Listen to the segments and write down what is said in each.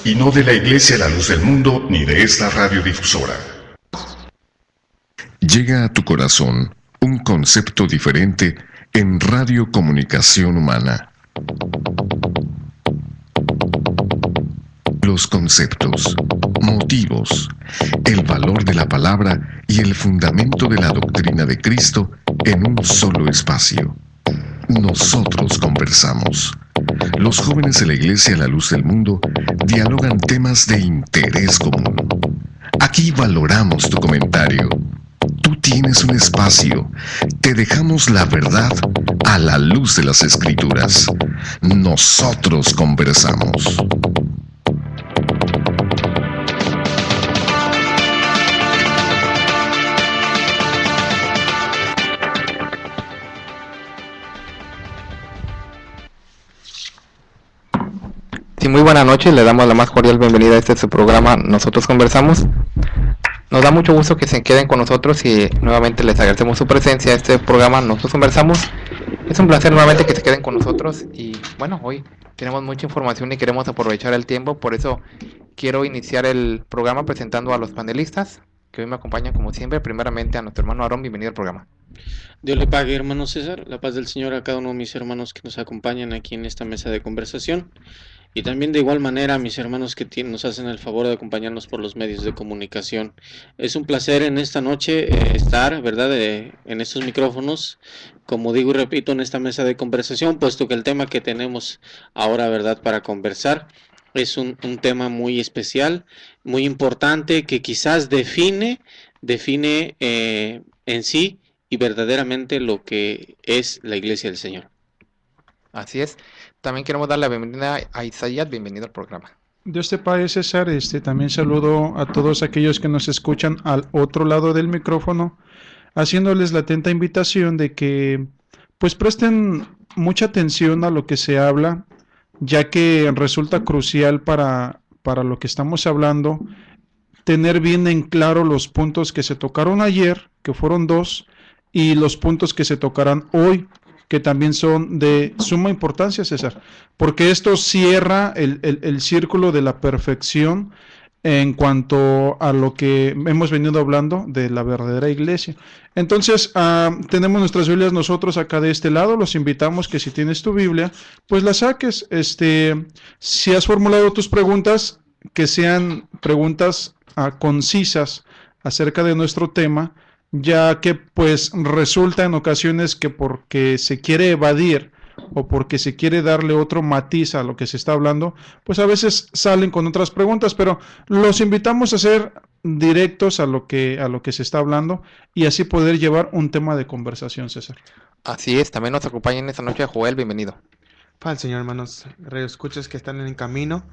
y no de la Iglesia La Luz del Mundo ni de esta radiodifusora. Llega a tu corazón un concepto diferente en Radio Comunicación Humana. Los conceptos, motivos, el valor de la palabra y el fundamento de la doctrina de Cristo en un solo espacio. Nosotros conversamos. Los jóvenes de la Iglesia La Luz del Mundo dialogan temas de interés común. Aquí valoramos tu comentario. Tú tienes un espacio. Te dejamos la verdad a la luz de las Escrituras. Nosotros conversamos. Sí, muy buenas noches, le damos la más cordial bienvenida a este su programa Nosotros Conversamos. Nos da mucho gusto que se queden con nosotros y nuevamente les agradecemos su presencia a este programa Nosotros Conversamos. Es un placer nuevamente que se queden con nosotros y bueno, hoy tenemos mucha información y queremos aprovechar el tiempo, por eso quiero iniciar el programa presentando a los panelistas que hoy me acompañan como siempre. Primeramente a nuestro hermano Aarón, bienvenido al programa. Dios le pague, hermano César, la paz del Señor a cada uno de mis hermanos que nos acompañan aquí en esta mesa de conversación. Y también de igual manera a mis hermanos que nos hacen el favor de acompañarnos por los medios de comunicación. Es un placer en esta noche estar, ¿verdad?, en estos micrófonos, como digo y repito, en esta mesa de conversación, puesto que el tema que tenemos ahora, ¿verdad?, para conversar es un tema muy especial, muy importante, que quizás define en sí y verdaderamente lo que es la Iglesia del Señor. Así es. También queremos dar la bienvenida a Isaías, bienvenido al programa. Dios te pague, César. También saludo a todos aquellos que nos escuchan al otro lado del micrófono, haciéndoles la atenta invitación de que pues presten mucha atención a lo que se habla, ya que resulta crucial para lo que estamos hablando, tener bien en claro los puntos que se tocaron ayer, que fueron 2, y los puntos que se tocarán hoy, que también son de suma importancia, César, porque esto cierra el círculo de la perfección en cuanto a lo que hemos venido hablando de la verdadera iglesia. Entonces, tenemos nuestras Biblias nosotros acá de este lado. Los invitamos que si tienes tu Biblia, pues la saques. Si has formulado tus preguntas, que sean preguntas concisas acerca de nuestro tema, ya que pues resulta en ocasiones que porque se quiere evadir o porque se quiere darle otro matiz a lo que se está hablando, pues a veces salen con otras preguntas, pero los invitamos a ser directos a lo que se está hablando y así poder llevar un tema de conversación, César. Así es, también nos acompaña en esta noche Joel, bienvenido. Paz, Señor, hermanos, radioescuchas que están en el camino.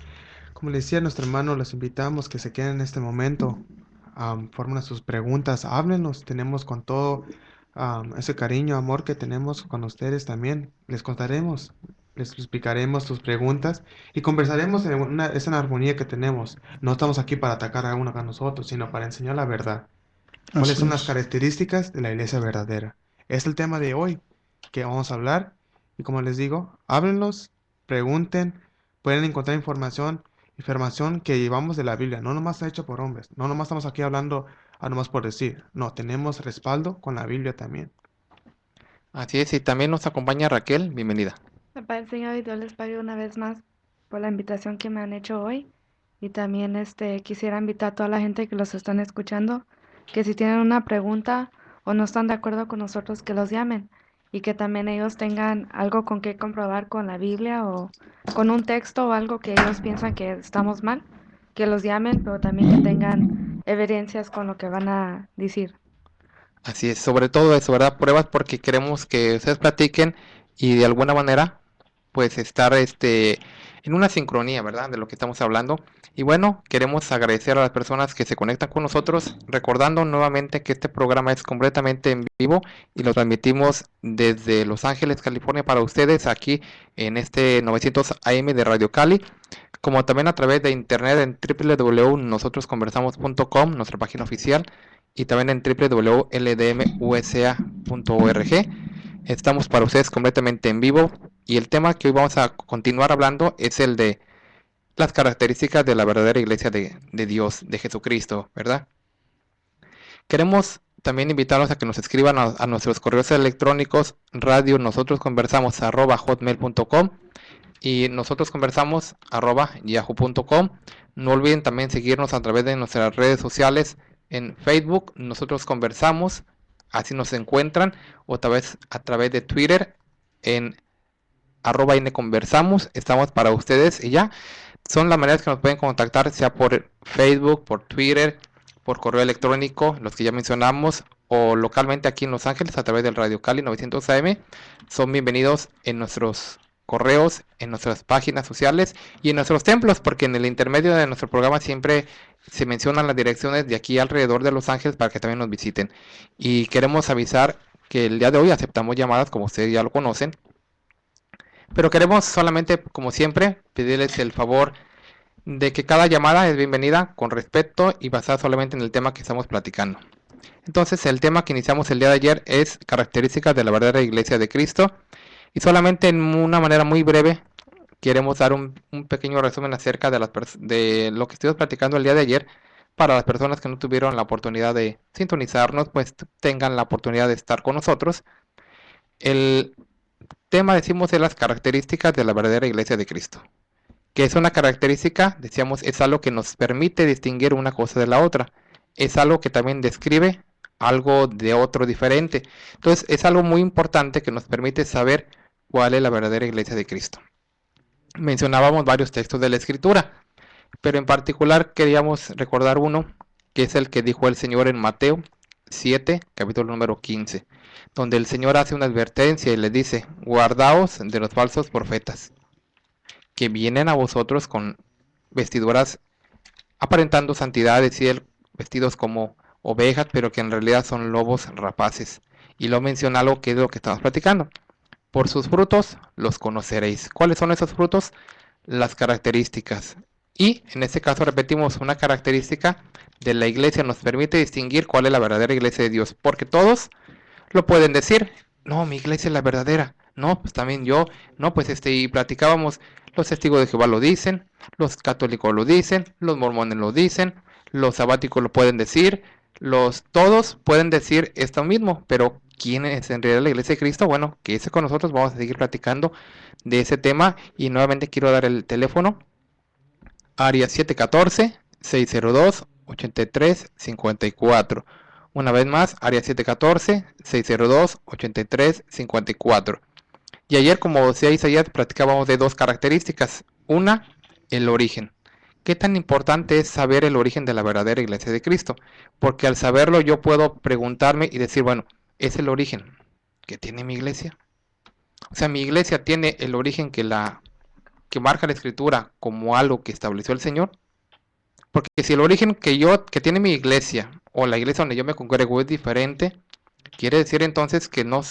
Como le decía a nuestro hermano, los invitamos que se queden en este momento. Formen sus preguntas, háblenos, tenemos con todo ese cariño, amor que tenemos con ustedes también. Les contaremos, les explicaremos sus preguntas y conversaremos esa armonía que tenemos. No estamos aquí para atacar a uno a nosotros, sino para enseñar la verdad. ¿Cuáles son las características de la iglesia verdadera? Es el tema de hoy que vamos a hablar y como les digo, háblenos, pregunten, pueden encontrar información que llevamos de la Biblia, no nomás está hecho por hombres, no nomás estamos aquí hablando nomás por decir, no, tenemos respaldo con la Biblia también. Así es, y también nos acompaña Raquel, bienvenida. Me parece, Señor, y Dios les pague una vez más por la invitación que me han hecho hoy, y también quisiera invitar a toda la gente que los están escuchando, que si tienen una pregunta o no están de acuerdo con nosotros, que los llamen, y que también ellos tengan algo con que comprobar con la Biblia o con un texto o algo que ellos piensan que estamos mal, que los llamen, pero también que tengan evidencias con lo que van a decir. Así es, sobre todo eso, ¿verdad? Pruebas, porque queremos que ustedes platiquen y de alguna manera pues estar en una sincronía, ¿verdad? De lo que estamos hablando. Y bueno, queremos agradecer a las personas que se conectan con nosotros, recordando nuevamente que este programa es completamente en vivo y lo transmitimos desde Los Ángeles, California, para ustedes aquí en 900 AM de Radio Cali, como también a través de internet en www.nosotrosconversamos.com, nuestra página oficial, y también en www.ldmusa.org. Estamos para ustedes completamente en vivo y el tema que hoy vamos a continuar hablando es el de las características de la verdadera iglesia de Dios, de Jesucristo, ¿verdad? Queremos también invitarlos a que nos escriban a nuestros correos electrónicos radionosotros@hotmail.com y nosotros conversamos@yahoo.com. No olviden también seguirnos a través de nuestras redes sociales en Facebook, Nosotros Conversamos, así nos encuentran, o a través de Twitter en @nconversamos. Estamos para ustedes y ya. Son las maneras que nos pueden contactar, sea por Facebook, por Twitter, por correo electrónico, los que ya mencionamos, o localmente aquí en Los Ángeles a través del Radio Cali 900 AM. Son bienvenidos en nuestros correos, en nuestras páginas sociales y en nuestros templos, porque en el intermedio de nuestro programa siempre se mencionan las direcciones de aquí alrededor de Los Ángeles para que también nos visiten. Y queremos avisar que el día de hoy aceptamos llamadas, como ustedes ya lo conocen, pero queremos solamente, como siempre, pedirles el favor de que cada llamada es bienvenida con respeto y basada solamente en el tema que estamos platicando. Entonces, el tema que iniciamos el día de ayer es características de la verdadera iglesia de Cristo. Y solamente en una manera muy breve queremos dar un pequeño resumen acerca de lo que estuvimos platicando el día de ayer. Para las personas que no tuvieron la oportunidad de sintonizarnos, pues tengan la oportunidad de estar con nosotros. El tema, decimos, de las características de la verdadera iglesia de Cristo. Que es una característica, decíamos, es algo que nos permite distinguir una cosa de la otra. Es algo que también describe algo de otro diferente. Entonces es algo muy importante que nos permite saber cuál es la verdadera iglesia de Cristo. Mencionábamos varios textos de la Escritura, pero en particular queríamos recordar uno, que es el que dijo el Señor en Mateo 7, capítulo número 15, donde el Señor hace una advertencia y le dice: guardaos de los falsos profetas, que vienen a vosotros con vestiduras aparentando santidad, es decir, vestidos como ovejas, pero que en realidad son lobos rapaces. Y lo menciona algo que es lo que estamos platicando. Por sus frutos los conoceréis. ¿Cuáles son esos frutos? Las características. Y en este caso repetimos, una característica de la iglesia nos permite distinguir cuál es la verdadera iglesia de Dios. Porque todos lo pueden decir. No, mi iglesia es la verdadera. No, pues también yo. No, pues y platicábamos, los testigos de Jehová lo dicen, los católicos lo dicen, los mormones lo dicen, los sabáticos lo pueden decir, todos pueden decir esto mismo, pero ¿quién es en realidad la iglesia de Cristo? Bueno, quédese con nosotros, vamos a seguir platicando de ese tema y nuevamente quiero dar el teléfono, área 714-602-8354. Una vez más, área 714-602-8354. Y ayer, como decía Isaías, platicábamos de dos características. Una, el origen. ¿Qué tan importante es saber el origen de la verdadera iglesia de Cristo? Porque al saberlo yo puedo preguntarme y decir, bueno, ¿es el origen que tiene mi iglesia? O sea, mi iglesia tiene el origen que marca la Escritura como algo que estableció el Señor. Porque si el origen que tiene mi iglesia o la iglesia donde yo me congrego es diferente, quiere decir entonces que no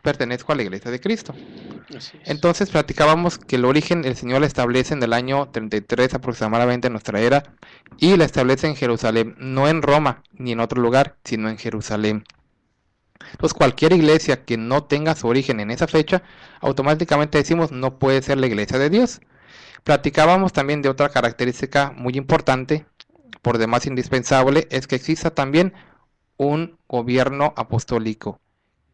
pertenezco a la iglesia de Cristo. Así es. Entonces platicábamos que el origen el Señor la establece en el año 33 aproximadamente de nuestra era y la establece en Jerusalén, no en Roma ni en otro lugar, sino en Jerusalén. Entonces cualquier iglesia que no tenga su origen en esa fecha, automáticamente decimos no puede ser la iglesia de Dios. Platicábamos también de otra característica muy importante, por demás indispensable, es que exista también un gobierno apostólico.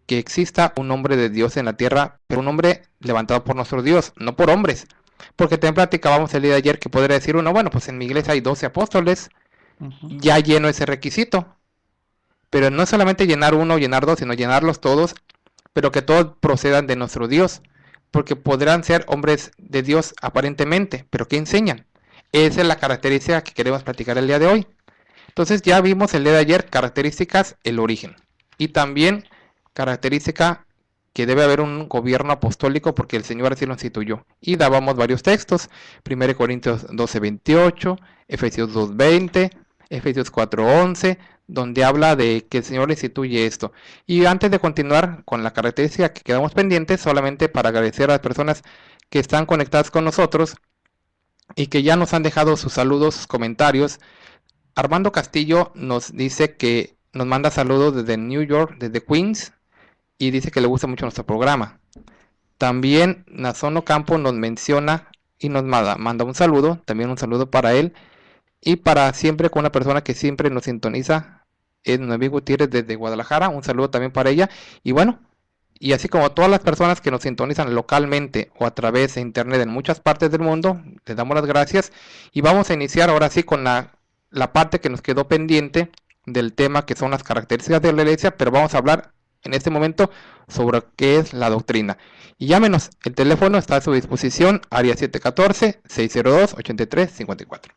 Que exista un hombre de Dios en la tierra, pero un hombre levantado por nuestro Dios, no por hombres. Porque también platicábamos el día de ayer que podría decir uno, bueno, pues en mi iglesia hay 12 apóstoles, ya lleno ese requisito. Pero no solamente llenar uno o llenar dos, sino llenarlos todos, pero que todos procedan de nuestro Dios. Porque podrán ser hombres de Dios aparentemente, pero ¿qué enseñan? Esa es la característica que queremos platicar el día de hoy. Entonces ya vimos el día de ayer características, el origen. Y también característica que debe haber un gobierno apostólico porque el Señor así lo instituyó. Y dábamos varios textos, 1 Corintios 12:28, Efesios 2:20, Efesios 4:11, donde habla de que el Señor instituye esto. Y antes de continuar con la característica que quedamos pendientes, solamente para agradecer a las personas que están conectadas con nosotros y que ya nos han dejado sus saludos, sus comentarios. Armando Castillo nos dice que nos manda saludos desde New York, desde Queens, y dice que le gusta mucho nuestro programa. También Nazono Campo nos menciona y nos manda un saludo, también un saludo para él y para siempre con una persona que siempre nos sintoniza, es Noemí Gutiérrez desde Guadalajara, un saludo también para ella. Y bueno, y así como todas las personas que nos sintonizan localmente o a través de internet en muchas partes del mundo, les damos las gracias y vamos a iniciar ahora sí con la parte que nos quedó pendiente del tema que son las características de la iglesia, pero vamos a hablar en este momento sobre qué es la doctrina. Y llámenos, el teléfono está a su disposición, área 714-602-8354.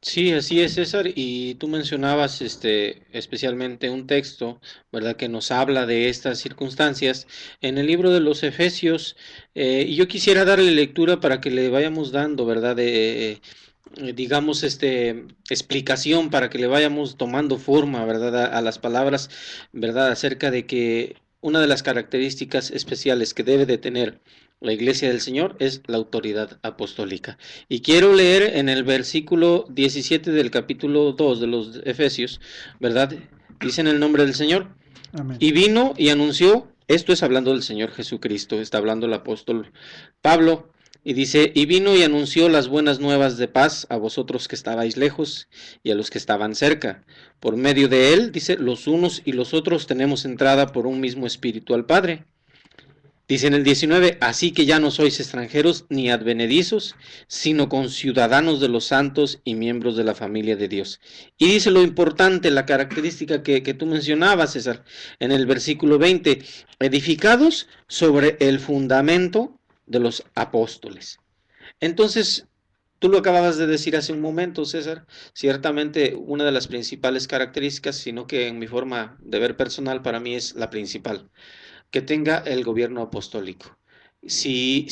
Sí, así es, César, y tú mencionabas especialmente un texto, ¿verdad?, que nos habla de estas circunstancias en el libro de los Efesios, y yo quisiera darle lectura para que le vayamos dando, ¿verdad?, digamos, explicación, para que le vayamos tomando forma, ¿verdad?, a las palabras, ¿verdad?, acerca de que una de las características especiales que debe de tener la Iglesia del Señor es la autoridad apostólica. Y quiero leer en el versículo 17 del capítulo 2 de los Efesios, ¿verdad? Dice en el nombre del Señor. Amén. Y vino y anunció, esto es hablando del Señor Jesucristo, está hablando el apóstol Pablo, y dice, y vino y anunció las buenas nuevas de paz a vosotros que estabais lejos y a los que estaban cerca. Por medio de él, dice, los unos y los otros tenemos entrada por un mismo espíritu al Padre. Dice en el 19, así que ya no sois extranjeros ni advenedizos, sino conciudadanos de los santos y miembros de la familia de Dios. Y dice lo importante, la característica que tú mencionabas, César, en el versículo 20, edificados sobre el fundamento de los apóstoles. Entonces, tú lo acababas de decir hace un momento, César, ciertamente una de las principales características, sino que en mi forma de ver personal, para mí es la principal, que tenga el gobierno apostólico. Si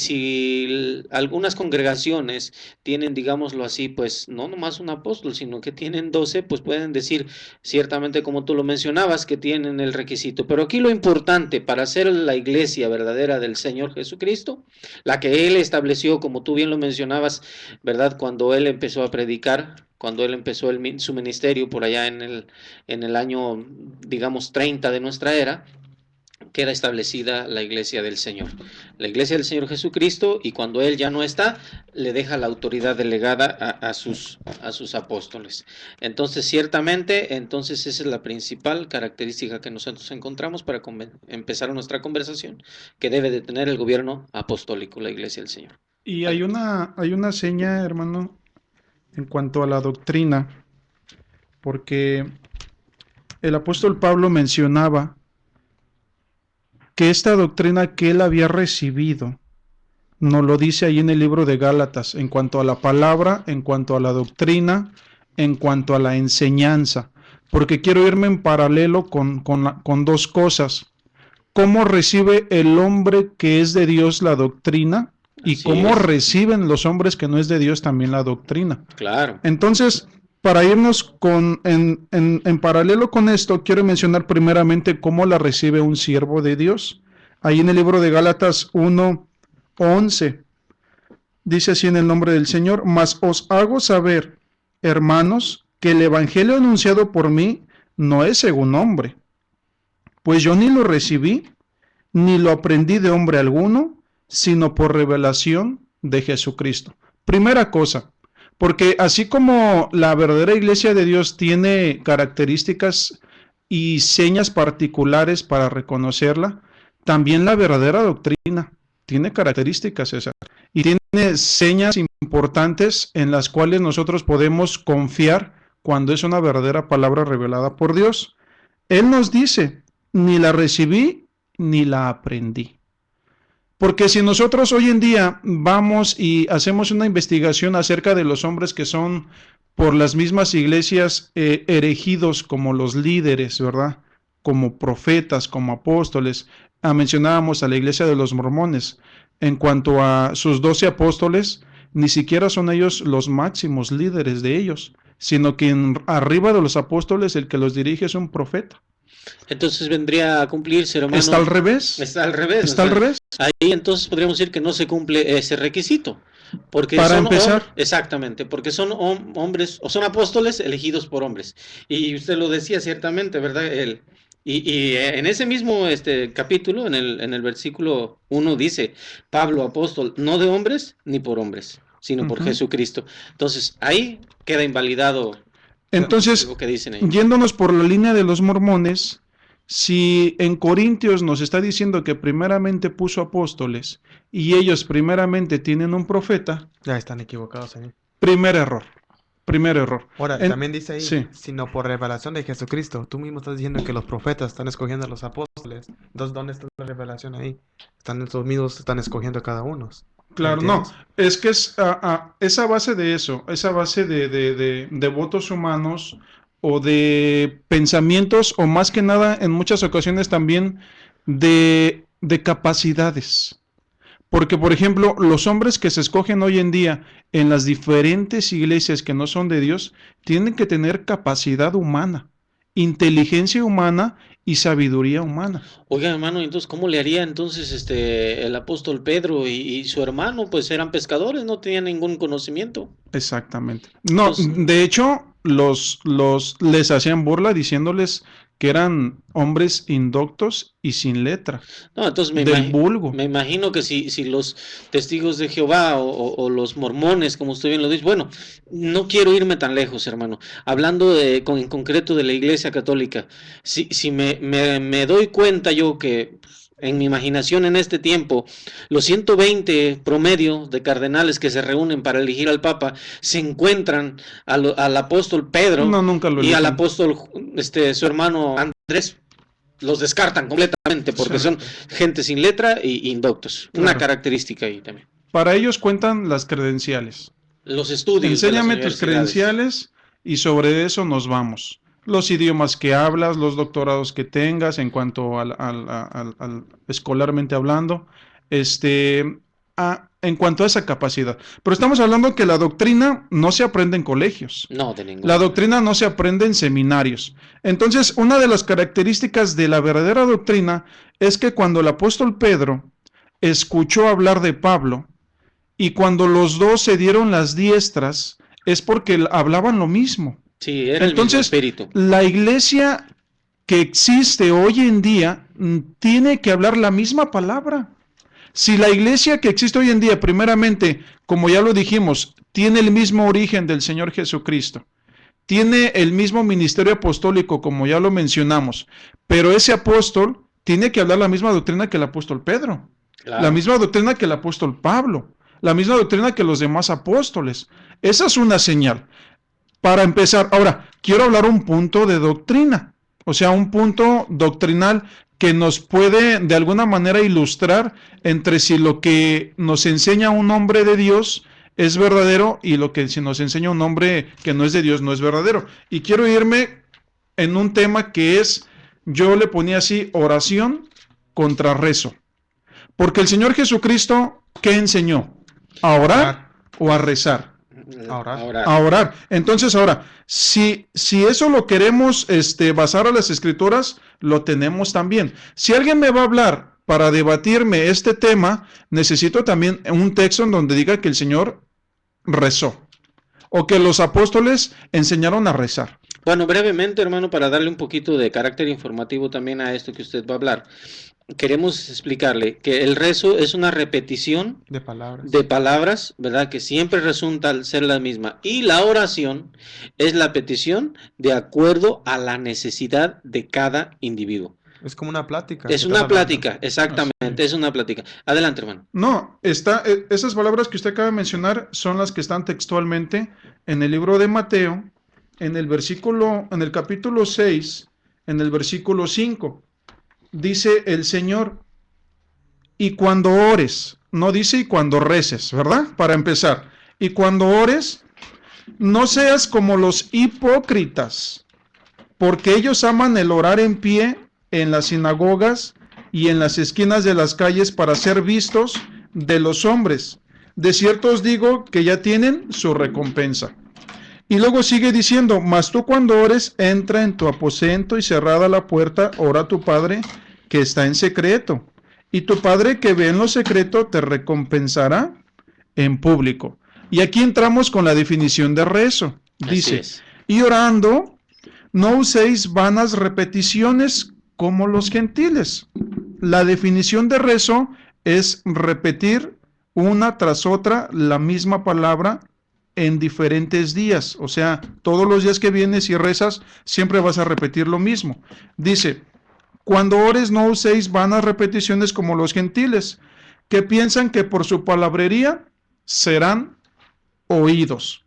algunas congregaciones tienen, digámoslo así, pues no nomás un apóstol, sino que tienen 12, pues pueden decir ciertamente, como tú lo mencionabas, que tienen el requisito. Pero aquí lo importante para ser la iglesia verdadera del Señor Jesucristo, la que Él estableció, como tú bien lo mencionabas, ¿verdad? Cuando Él empezó a predicar, cuando Él empezó su ministerio por allá en el año, digamos, 30 de nuestra era, queda establecida la iglesia del Señor. La iglesia del Señor Jesucristo, y cuando Él ya no está, le deja la autoridad delegada a sus apóstoles. Entonces, ciertamente, entonces esa es la principal característica que nosotros encontramos para empezar nuestra conversación, que debe de tener el gobierno apostólico, la iglesia del Señor. Y hay una seña, hermano, en cuanto a la doctrina, porque el apóstol Pablo mencionaba que esta doctrina que él había recibido, nos lo dice ahí en el libro de Gálatas, en cuanto a la palabra, en cuanto a la doctrina, en cuanto a la enseñanza, porque quiero irme en paralelo con dos cosas. ¿Cómo recibe el hombre que es de Dios la doctrina? Y Así cómo es. reciben los hombres que no es de Dios también la doctrina. Claro. Entonces, para irnos en paralelo con esto, quiero mencionar primeramente cómo la recibe un siervo de Dios. Ahí en el libro de Gálatas 1:11, dice así en el nombre del Señor, mas os hago saber, hermanos, que el evangelio anunciado por mí no es según hombre, pues yo ni lo recibí, ni lo aprendí de hombre alguno, sino por revelación de Jesucristo. Primera cosa, porque así como la verdadera iglesia de Dios tiene características y señas particulares para reconocerla, también la verdadera doctrina tiene características, César, y tiene señas importantes en las cuales nosotros podemos confiar cuando es una verdadera palabra revelada por Dios. Él nos dice, ni la recibí, ni la aprendí. Porque si nosotros hoy en día vamos y hacemos una investigación acerca de los hombres que son por las mismas iglesias erigidos como los líderes, ¿verdad? Como profetas, como apóstoles. Mencionábamos a la iglesia de los mormones. En cuanto a sus 12 apóstoles, ni siquiera son ellos los máximos líderes de ellos, sino que arriba de los apóstoles el que los dirige es un profeta. Entonces vendría a cumplirse, hermano. ¿Está al revés? Está al revés. ¿Está al revés? Ahí entonces podríamos decir que no se cumple ese requisito. Porque para empezar. Exactamente, porque son hombres, o son apóstoles elegidos por hombres. Y usted lo decía ciertamente, ¿verdad? Y en ese mismo capítulo, en el versículo 1 dice, Pablo, apóstol, no de hombres ni por hombres, sino por Ujú. Jesucristo. Entonces, ahí queda invalidado Entonces, lo que dicen ellos. yéndonos por la línea de los mormones, si en Corintios nos está diciendo que primeramente puso apóstoles y ellos primeramente tienen un profeta, Ya están equivocados ahí. primer error. Primer error. Ahora, En- también dice ahí, sí. sino por revelación de Jesucristo. Tú mismo estás diciendo que los profetas están escogiendo a los apóstoles. Entonces, ¿dónde está la revelación ahí? Están estos mismos, están escogiendo a cada uno. Claro, no, ¿Entiendes? es que es esa base de eso, esa base de votos humanos o de pensamientos o más que nada en muchas ocasiones también de capacidades. Porque, por ejemplo, los hombres que se escogen hoy en día en las diferentes iglesias que no son de Dios, tienen que tener capacidad humana, inteligencia humana y sabiduría humana. Oiga, hermano, entonces, ¿cómo le haría entonces el apóstol Pedro y su hermano? Pues eran pescadores, no tenían ningún conocimiento. Exactamente. No, Entonces, de hecho, les hacían burla diciéndoles que eran hombres indoctos y sin letra, no, entonces del vulgo. me imagino que si los testigos de Jehová o los mormones, como usted bien lo dice, bueno, no quiero irme tan lejos, hermano. Hablando en concreto de la Iglesia Católica, si me doy cuenta yo que en mi imaginación en este tiempo, los 120 promedio de cardenales que se reúnen para elegir al Papa se encuentran al apóstol Pedro No, nunca lo y al eligen. apóstol, su hermano Andrés. Los descartan completamente porque Sí. son gente sin letra y indoctos. Una Claro. característica ahí también. Para ellos cuentan las credenciales. Los estudios de las Enséñame tus universidades. credenciales y sobre eso nos vamos. Los idiomas que hablas, los doctorados que tengas en cuanto al escolarmente hablando, en cuanto a esa capacidad. Pero estamos hablando que la doctrina no se aprende en colegios. No, de ninguna La manera. doctrina no se aprende en seminarios. Entonces, una de las características de la verdadera doctrina es que cuando el apóstol Pedro escuchó hablar de Pablo y cuando los dos se dieron las diestras, es porque hablaban lo mismo. Sí, era Entonces, el mismo espíritu. la iglesia que existe hoy en día tiene que hablar la misma palabra. Si la iglesia que existe hoy en día, primeramente, como ya lo dijimos, tiene el mismo origen del Señor Jesucristo, tiene el mismo ministerio apostólico, como ya lo mencionamos, pero ese apóstol tiene que hablar la misma doctrina que el apóstol Pedro, Claro. la misma doctrina que el apóstol Pablo, la misma doctrina que los demás apóstoles. Esa es una señal. Para empezar, ahora, quiero hablar un punto de doctrina, o sea, un punto doctrinal que nos puede de alguna manera ilustrar entre si lo que nos enseña un hombre de Dios es verdadero y lo que si nos enseña un hombre que no es de Dios no es verdadero. Y quiero irme en un tema que es, yo le ponía así, oración contra rezo. Porque el Señor Jesucristo, ¿qué enseñó? ¿A orar o a rezar? Ahora. A orar. Entonces, ahora, si eso lo queremos basar a las escrituras, lo tenemos también. Si alguien me va a hablar para debatirme este tema, necesito también un texto en donde diga que el Señor rezó o que los apóstoles enseñaron a rezar. Bueno, brevemente, hermano, para darle un poquito de carácter informativo también a esto que usted va a hablar, queremos explicarle que el rezo es una repetición De palabras. ¿verdad? Que siempre resulta al ser la misma. Y la oración es la petición de acuerdo a la necesidad de cada individuo. Es como una plática. Es que una estás hablando. plática, exactamente, es una plática. Adelante, hermano. No, esas palabras que usted acaba de mencionar son las que están textualmente en el libro de Mateo, en el capítulo 6, en el versículo 5. Dice el Señor, y cuando ores, no dice y cuando reces, ¿verdad? Para empezar, y cuando ores, no seas como los hipócritas, porque ellos aman el orar en pie en las sinagogas y en las esquinas de las calles para ser vistos de los hombres. De cierto os digo que ya tienen su recompensa. Y luego sigue diciendo, mas tú cuando ores, entra en tu aposento y cerrada la puerta, ora a tu Padre que está en secreto. Y tu Padre que ve en lo secreto te recompensará en público. Y aquí entramos con la definición de rezo. Así Dice, es. y orando, no uséis vanas repeticiones como los gentiles. La definición de rezo es repetir una tras otra la misma palabra en diferentes días. O sea, todos los días que vienes y rezas, siempre vas a repetir lo mismo. Dice, cuando ores no uséis vanas repeticiones como los gentiles, que piensan que por su palabrería serán oídos.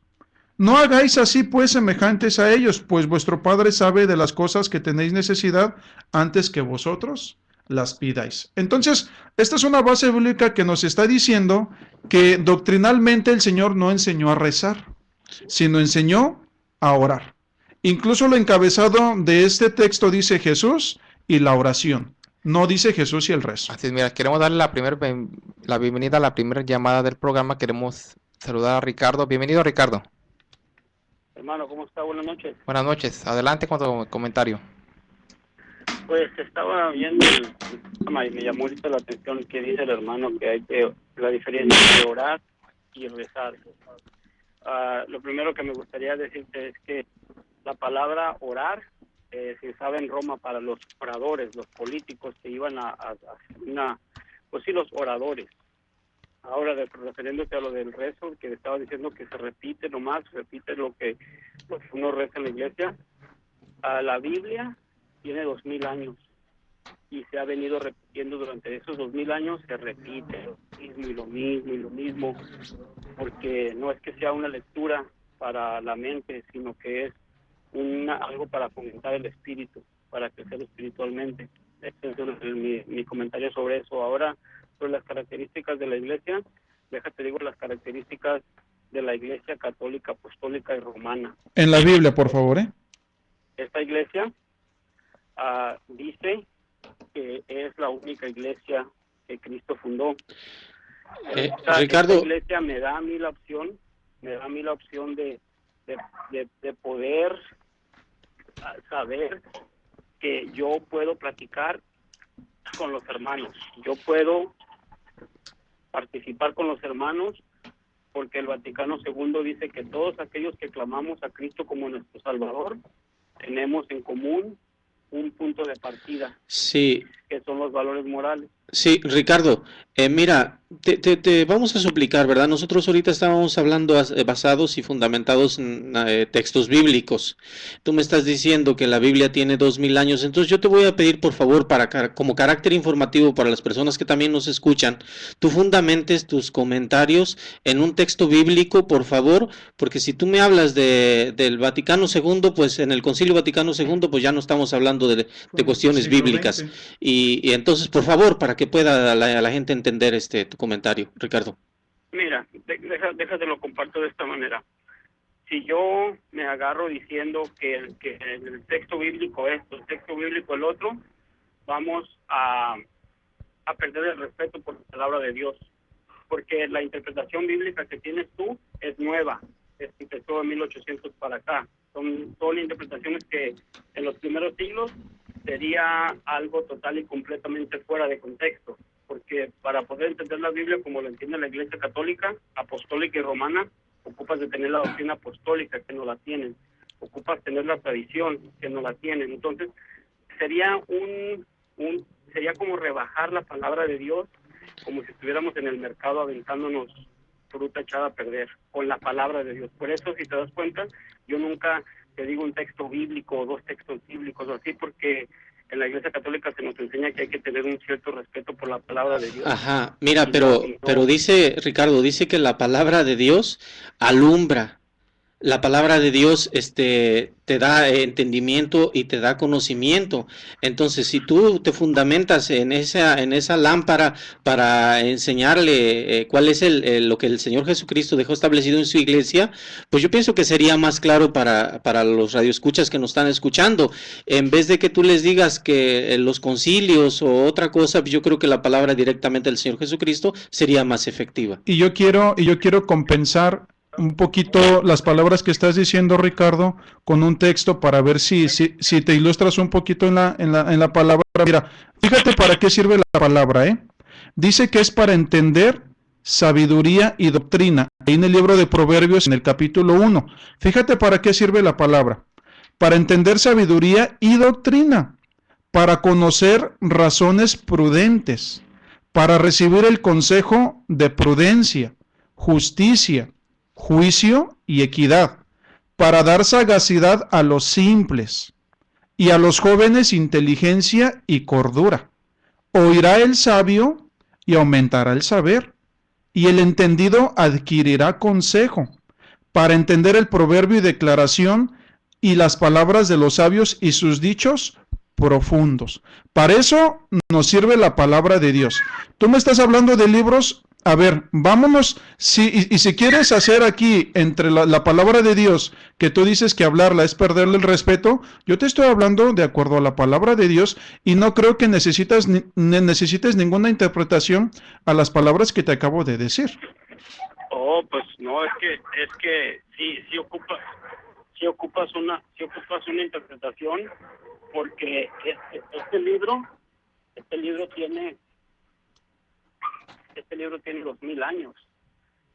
No hagáis así pues semejantes a ellos, pues vuestro Padre sabe de las cosas que tenéis necesidad antes que vosotros las pidáis. Entonces, esta es una base bíblica que nos está diciendo que doctrinalmente el Señor no enseñó a rezar, sino enseñó a orar. Incluso lo encabezado de este texto dice Jesús y la oración. No dice Jesús y el rezo. Así es, mira, queremos darle la bienvenida a la primera llamada del programa. Queremos saludar a Ricardo. Bienvenido, Ricardo. Hermano, ¿cómo está? Buenas noches. Buenas noches. Adelante con tu comentario. Pues estaba viendo el programa y me llamó ahorita la atención que dice el hermano que hay que la diferencia entre orar y rezar. Lo primero que me gustaría decirte es que la palabra orar se usaba en Roma para los oradores, los políticos que iban a pues sí, los oradores. Ahora, refiriéndote a lo del rezo, que estaba diciendo que se repite nomás, repite lo que uno reza en la iglesia. La Biblia tiene 2000 años y se ha venido repitiendo durante esos 2000 años, se repite lo mismo y lo mismo y lo mismo, porque no es que sea una lectura para la mente, sino que es algo para fomentar el espíritu, para crecer espiritualmente. Este es mi comentario sobre eso. Ahora, sobre las características de la iglesia, déjate digo las características de la iglesia católica, apostólica y romana. En la Biblia, por favor, ¿eh? Esta iglesia dice que es la única iglesia que Cristo fundó. Ricardo, esta iglesia me da a mí la opción de poder saber que yo puedo platicar con los hermanos, yo puedo participar con los hermanos, porque el Vaticano II dice que todos aquellos que clamamos a Cristo como nuestro Salvador tenemos en común un punto de partida, sí, que son los valores morales. Sí, Ricardo, mira, te vamos a suplicar, ¿verdad? Nosotros ahorita estábamos hablando basados y fundamentados en textos bíblicos. Tú me estás diciendo que la Biblia tiene 2000 años, entonces yo te voy a pedir, por favor, como carácter informativo para las personas que también nos escuchan, tú fundamentes tus comentarios en un texto bíblico, por favor, porque si tú me hablas del Vaticano II, pues en el Concilio Vaticano II, pues ya no estamos hablando de cuestiones bíblicas. Y entonces, por favor, para que pueda la gente entender tu comentario, Ricardo. Mira, déjate lo comparto de esta manera. Si yo me agarro diciendo que el texto bíblico esto, el texto bíblico el otro, vamos a perder el respeto por la palabra de Dios, porque la interpretación bíblica que tienes tú es nueva, empezó en 1800 para acá. Son interpretaciones que en los primeros siglos sería algo total y completamente fuera de contexto, porque para poder entender la Biblia como lo entiende la Iglesia Católica, Apostólica y Romana, ocupas de tener la doctrina apostólica, que no la tienen, ocupas tener la tradición, que no la tienen. Entonces sería sería como rebajar la palabra de Dios, como si estuviéramos en el mercado aventándonos fruta echada a perder con la palabra de Dios. Por eso, si te das cuenta, yo nunca te digo un texto bíblico o dos textos bíblicos o así, porque en la Iglesia Católica se nos enseña que hay que tener un cierto respeto por la palabra de Dios. Ajá, mira, pero dice, Ricardo, dice que la palabra de Dios alumbra. La palabra de Dios te da entendimiento y te da conocimiento. Entonces, si tú te fundamentas en esa lámpara para enseñarle cuál es lo que el Señor Jesucristo dejó establecido en su iglesia, pues yo pienso que sería más claro para los radioescuchas que nos están escuchando. En vez de que tú les digas que los concilios o otra cosa, pues yo creo que la palabra directamente del Señor Jesucristo sería más efectiva. Y yo quiero compensar un poquito las palabras que estás diciendo, Ricardo, con un texto para ver si te ilustras un poquito en la palabra. Mira, fíjate para qué sirve la palabra, ¿eh? Dice que es para entender sabiduría y doctrina. Ahí en el libro de Proverbios, en el capítulo 1. Fíjate para qué sirve la palabra. Para entender sabiduría y doctrina. para conocer razones prudentes, para recibir el consejo de prudencia, justicia, juicio y equidad, para dar sagacidad a los simples, y a los jóvenes inteligencia y cordura. Oirá el sabio y aumentará el saber, y el entendido adquirirá consejo, para entender el proverbio y declaración y las palabras de los sabios y sus dichos profundos. Para eso nos sirve la palabra de Dios. Tú me estás hablando de libros. A ver, vámonos, y si quieres hacer aquí entre la palabra de Dios, que tú dices que hablarla es perderle el respeto, yo te estoy hablando de acuerdo a la palabra de Dios y no creo que necesites ninguna interpretación a las palabras que te acabo de decir. Oh, pues no, es que sí ocupas una interpretación, porque este libro tiene 2000 años.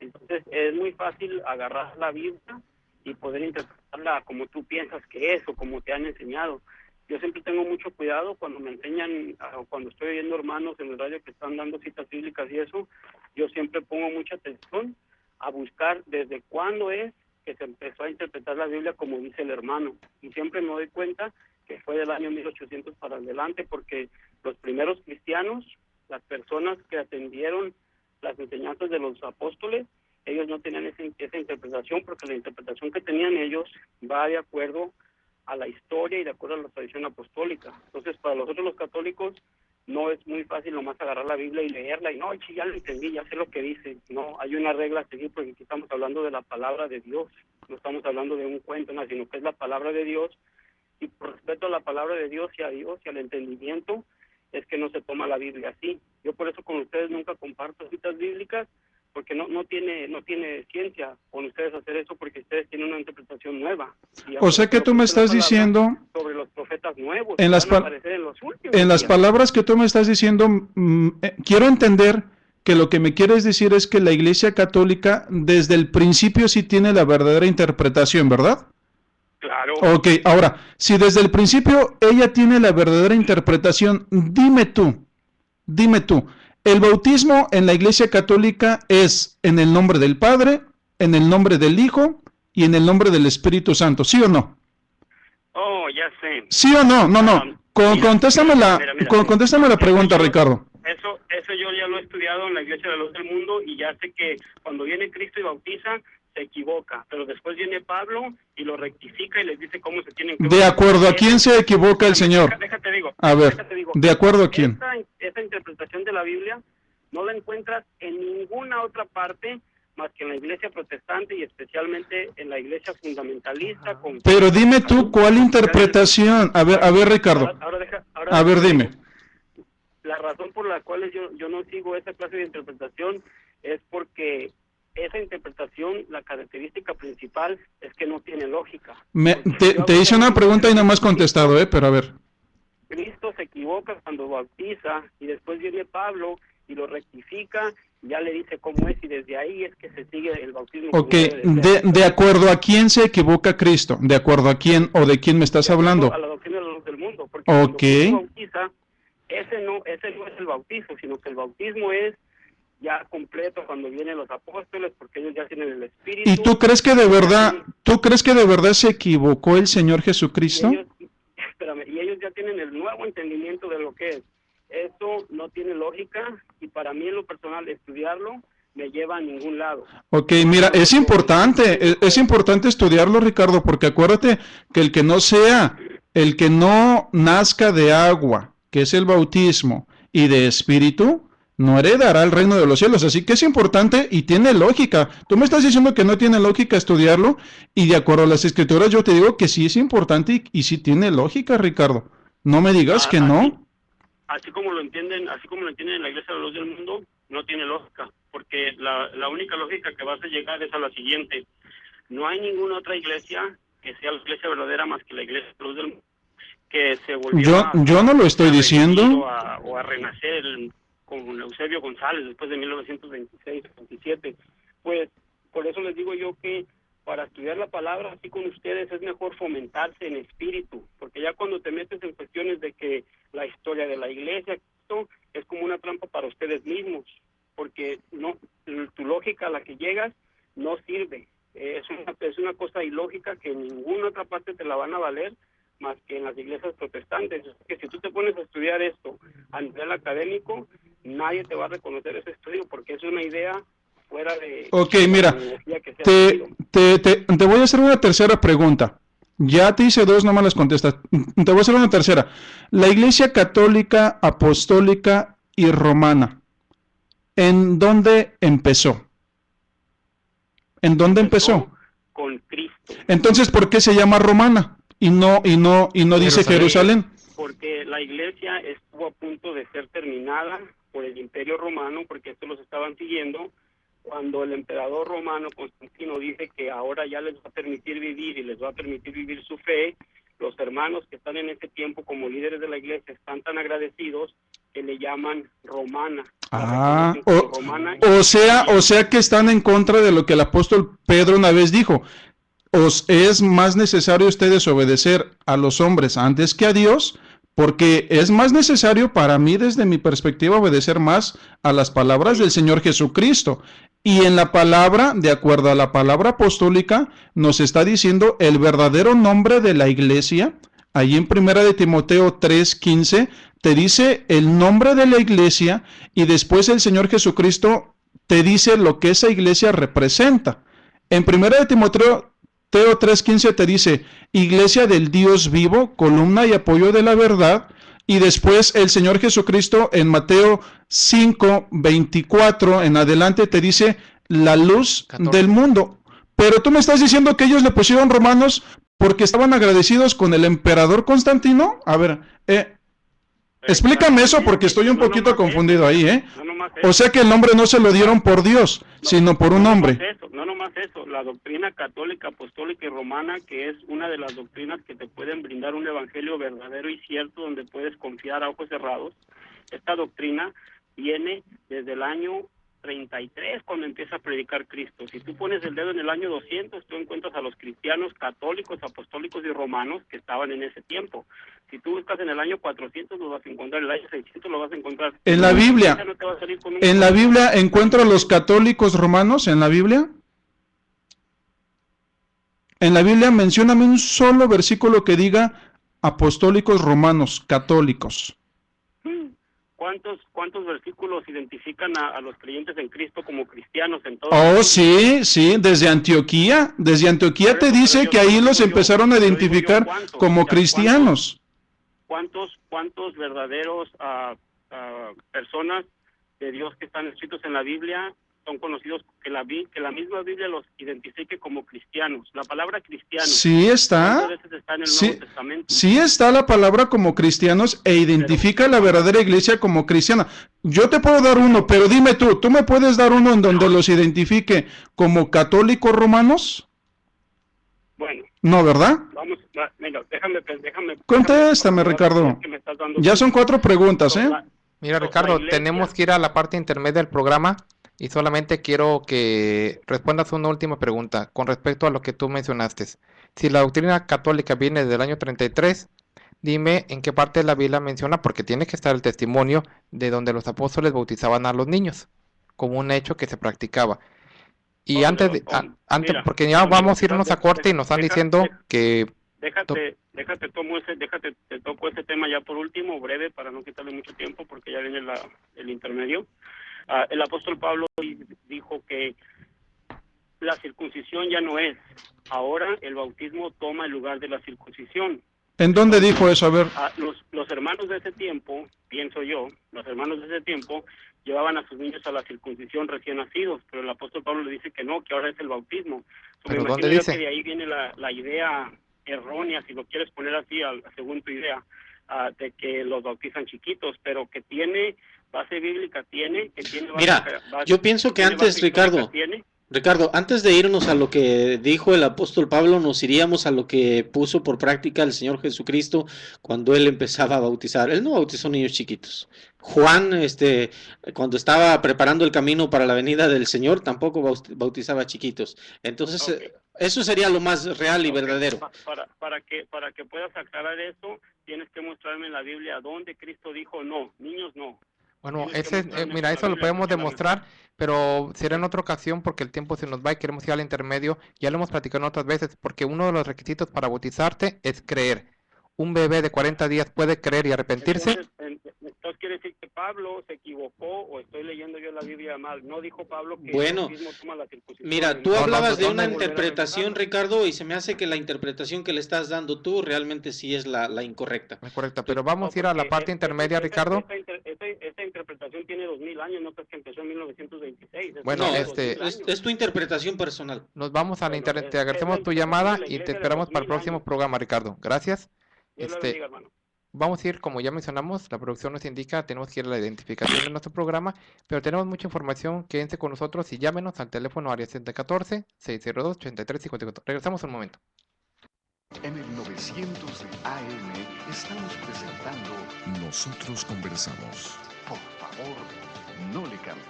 Entonces es muy fácil agarrar la Biblia y poder interpretarla como tú piensas que es o como te han enseñado. Yo siempre tengo mucho cuidado cuando me enseñan, cuando estoy oyendo hermanos en el radio que están dando citas bíblicas y eso, yo siempre pongo mucha atención a buscar desde cuándo es que se empezó a interpretar la Biblia como dice el hermano. Y siempre me doy cuenta que fue del año 1800 para adelante, porque los primeros cristianos, las personas que atendieron las enseñanzas de los apóstoles, ellos no tenían esa interpretación, porque la interpretación que tenían ellos va de acuerdo a la historia y de acuerdo a la tradición apostólica. Entonces, para nosotros los católicos, no es muy fácil nomás agarrar la Biblia y leerla, y no, ya lo entendí, ya sé lo que dice. No, hay una regla a seguir, porque aquí estamos hablando de la palabra de Dios, no estamos hablando de un cuento, no, sino que es la palabra de Dios, y por respeto a la palabra de Dios y a Dios y al entendimiento, es que no se toma la Biblia así. Yo por eso con ustedes nunca comparto citas bíblicas, porque no tiene ciencia con ustedes hacer eso, porque ustedes tienen una interpretación nueva. O sea que tú me estás diciendo sobre los profetas nuevos en las, que van a aparecer en los últimos en las días. palabras que tú me estás diciendo, quiero entender que lo que me quieres decir es que la Iglesia Católica desde el principio sí tiene la verdadera interpretación, ¿verdad? Claro. Ok, ahora, si desde el principio ella tiene la verdadera interpretación, dime tú, ¿el bautismo en la Iglesia Católica es en el nombre del Padre, en el nombre del Hijo y en el nombre del Espíritu Santo, sí o no? Oh, ya sé. ¿Sí o no? No. Contéstame la pregunta, Ricardo. Eso yo ya lo he estudiado en la Iglesia de la Luz del Mundo, y ya sé que cuando viene Cristo y bautiza, se equivoca, pero después viene Pablo y lo rectifica y les dice cómo se tienen que... ¿De acuerdo a quién se equivoca el Señor? Déjate digo. A ver, ¿de acuerdo a quién? Esta interpretación de la Biblia no la encuentras en ninguna otra parte más que en la Iglesia protestante, y especialmente en la Iglesia fundamentalista. Pero dime tú, ¿cuál interpretación? A ver, Ricardo. A ver, dime. La razón por la cual yo no sigo esa clase de interpretación es porque esa interpretación, la característica principal es que no tiene lógica. Te hice una pregunta y no me has contestado, pero a ver. Cristo se equivoca cuando bautiza, y después viene Pablo y lo rectifica, ya le dice cómo es, y desde ahí es que se sigue el bautismo. Ok, de acuerdo a quién se equivoca Cristo, de acuerdo a quién o de quién me estás hablando. A la doctrina de la luz del mundo, porque cuando Cristo bautiza, ese no es el bautizo, sino que el bautismo es ya completo cuando vienen los apóstoles, porque ellos ya tienen el Espíritu. ¿Y tú crees que de verdad se equivocó el Señor Jesucristo? Y ellos ya tienen el nuevo entendimiento de lo que es. Eso no tiene lógica, y para mí en lo personal estudiarlo me lleva a ningún lado. Ok, mira, es importante estudiarlo, Ricardo, porque acuérdate que el que no nazca de agua, que es el bautismo, y de espíritu, no heredará el reino de los cielos. Así que es importante y tiene lógica. Tú me estás diciendo que no tiene lógica estudiarlo, y de acuerdo a las escrituras yo te digo que sí es importante y sí tiene lógica, Ricardo. No me digas que no. Así como lo entienden en la Iglesia de la Luz del Mundo, no tiene lógica, porque la única lógica que vas a llegar es a la siguiente: no hay ninguna otra iglesia que sea la iglesia verdadera más que la Iglesia de la Luz del Mundo, que se volvió yo no lo estoy diciendo, o a renacer con Eusebio González después de 1926-27. Pues por eso les digo yo que para estudiar la palabra así con ustedes es mejor fomentarse en espíritu, porque ya cuando te metes en cuestiones de que la historia de la iglesia. Esto es como una trampa para ustedes mismos, porque no, tu lógica a la que llegas no sirve. Es una cosa ilógica que en ninguna otra parte te la van a valer más que en las iglesias protestantes. Que si tú te pones a estudiar esto a nivel académico, nadie te va a reconocer ese estudio porque es una idea fuera de... Ok, de la mira, tecnología que se ha tenido. te voy a hacer una tercera pregunta. Ya te hice dos, no me las contestas. Te voy a hacer una tercera. La Iglesia Católica, Apostólica y Romana, ¿en dónde empezó? ¿En dónde empezó? Con Cristo. Entonces, ¿por qué se llama Romana? Y no dice Jerusalén. Porque la iglesia estuvo a punto de ser terminada por el Imperio Romano, porque estos los estaban siguiendo. Cuando el emperador romano Constantino dice que ahora ya les va a permitir vivir y les va a permitir vivir su fe, los hermanos que están en ese tiempo como líderes de la iglesia están tan agradecidos que le llaman romana. O sea que están en contra de lo que el apóstol Pedro una vez dijo. ¿Os es más necesario ustedes obedecer a los hombres antes que a Dios? Porque es más necesario para mí, desde mi perspectiva, obedecer más a las palabras del Señor Jesucristo. Y en la palabra, de acuerdo a la palabra apostólica, nos está diciendo el verdadero nombre de la iglesia. Allí en 1 de Timoteo 3:15 te dice el nombre de la iglesia y después el Señor Jesucristo te dice lo que esa iglesia representa. En 1 de Timoteo 3:15 te dice, iglesia del Dios vivo, columna y apoyo de la verdad. Y después el Señor Jesucristo en Mateo 5:24 en adelante te dice, la luz 14. del mundo. Pero tú me estás diciendo que ellos le pusieron romanos porque estaban agradecidos con el emperador Constantino. A ver, explícame eso porque estoy un poquito confundido ahí, ¿eh? O sea que el nombre no se lo dieron por Dios, sino por un hombre. No nomás eso, la doctrina católica, apostólica y romana, que es una de las doctrinas que te pueden brindar un evangelio verdadero y cierto, donde puedes confiar a ojos cerrados. Esta doctrina viene desde el año 33, cuando empieza a predicar Cristo. Si tú pones el dedo en el año 200, tú encuentras a los cristianos católicos, apostólicos y romanos que estaban en ese tiempo. Si tú buscas en el año 400, lo vas a encontrar, en el año 600 lo vas a encontrar. En la Biblia, No te va a salir con un... en la Biblia encuentro a los católicos romanos, en la Biblia. En la Biblia, mencióname un solo versículo que diga apostólicos romanos, católicos. ¿Cuántos versículos identifican a los creyentes en Cristo como cristianos en todo? Oh, sí, desde Antioquía. Desde Antioquía te dice que ahí los empezaron a identificar como cristianos. ¿Cuántos verdaderos personas de Dios que están escritos en la Biblia son conocidos, que la misma Biblia los identifique como cristianos? La palabra cristiano. Sí está. Veces está en el Nuevo Testamento. Sí está la palabra como cristianos e identifica la verdadera iglesia como cristiana. Yo te puedo dar uno, pero dime ¿tú me puedes dar uno en donde los identifique como católicos romanos? Bueno. No, ¿verdad? Vamos, mira, déjame. Contéstame, Ricardo. Ya son 4 preguntas, ¿eh? Mira, Ricardo, tenemos que ir a la parte intermedia del programa y solamente quiero que respondas una última pregunta con respecto a lo que tú mencionaste. Si la doctrina católica viene del año 33, dime en qué parte de la Biblia menciona, porque tiene que estar el testimonio de donde los apóstoles bautizaban a los niños, como un hecho que se practicaba. Y antes, porque ya vamos a irnos a corte y nos están diciendo que... Déjate toco ese tema ya por último, breve, para no quitarle mucho tiempo, porque ya viene el intermedio. El apóstol Pablo dijo que la circuncisión ya no es. Ahora el bautismo toma el lugar de la circuncisión. ¿En dónde dijo eso? A ver. Los hermanos de ese tiempo, pienso yo, los hermanos de ese tiempo llevaban a sus niños a la circuncisión recién nacidos, pero el apóstol Pablo le dice que no, que ahora es el bautismo. ¿Pero dónde dice? Que de ahí viene la idea errónea, si lo quieres poner así, según tu idea, de que los bautizan chiquitos, pero que tiene base bíblica, que tiene Mira, yo pienso que antes, Ricardo, Ricardo, antes de irnos a lo que dijo el apóstol Pablo, nos iríamos a lo que puso por práctica el Señor Jesucristo cuando él empezaba a bautizar. Él no bautizó niños chiquitos. Juan, cuando estaba preparando el camino para la venida del Señor, tampoco bautizaba chiquitos. Entonces, Ok, eso sería lo más real y ok. verdadero. Para que puedas aclarar eso, tienes que mostrarme en la Biblia dónde Cristo dijo no, niños no. Bueno, Tienes que mostrarme mira, por la eso lo Biblia podemos porque a lo mejor, demostrar, pero será en ok, otra ocasión porque el tiempo se nos va y queremos ir al intermedio. Ya lo hemos platicado en otras veces, porque uno de los requisitos para bautizarte es creer. Un bebé de 40 días puede creer y arrepentirse. entonces quiere decir que Pablo se equivocó o estoy leyendo yo la Biblia mal. No dijo Pablo que el Bueno, bautismo toma la circuncisión. mira, tú No, hablabas de una ¿dónde? interpretación, Ricardo, y se me hace que la interpretación que le estás dando tú realmente sí es la incorrecta. Correcto, Tú- pero vamos No, a ir a la porque parte intermedia, Ricardo. esta interpretación tiene 2000 años, no crees que empezó en 1926. Esto Bueno, no, tiene 2000 años. es tu interpretación personal. Nos vamos a la Bueno, internet, te es la agradecemos tu interpretación de llamada la y te iglesia de esperamos para el 2000 próximo años. programa, Ricardo. Gracias. Dios la Este, bendiga, hermano. Vamos a ir, como ya mencionamos, la producción nos indica, tenemos que ir a la identificación de nuestro programa, pero tenemos mucha información, quédense con nosotros y llámenos al teléfono área 114-602-8354. Regresamos un momento. En el 900 de AM estamos presentando Nosotros Conversamos. Por favor, no le cambie.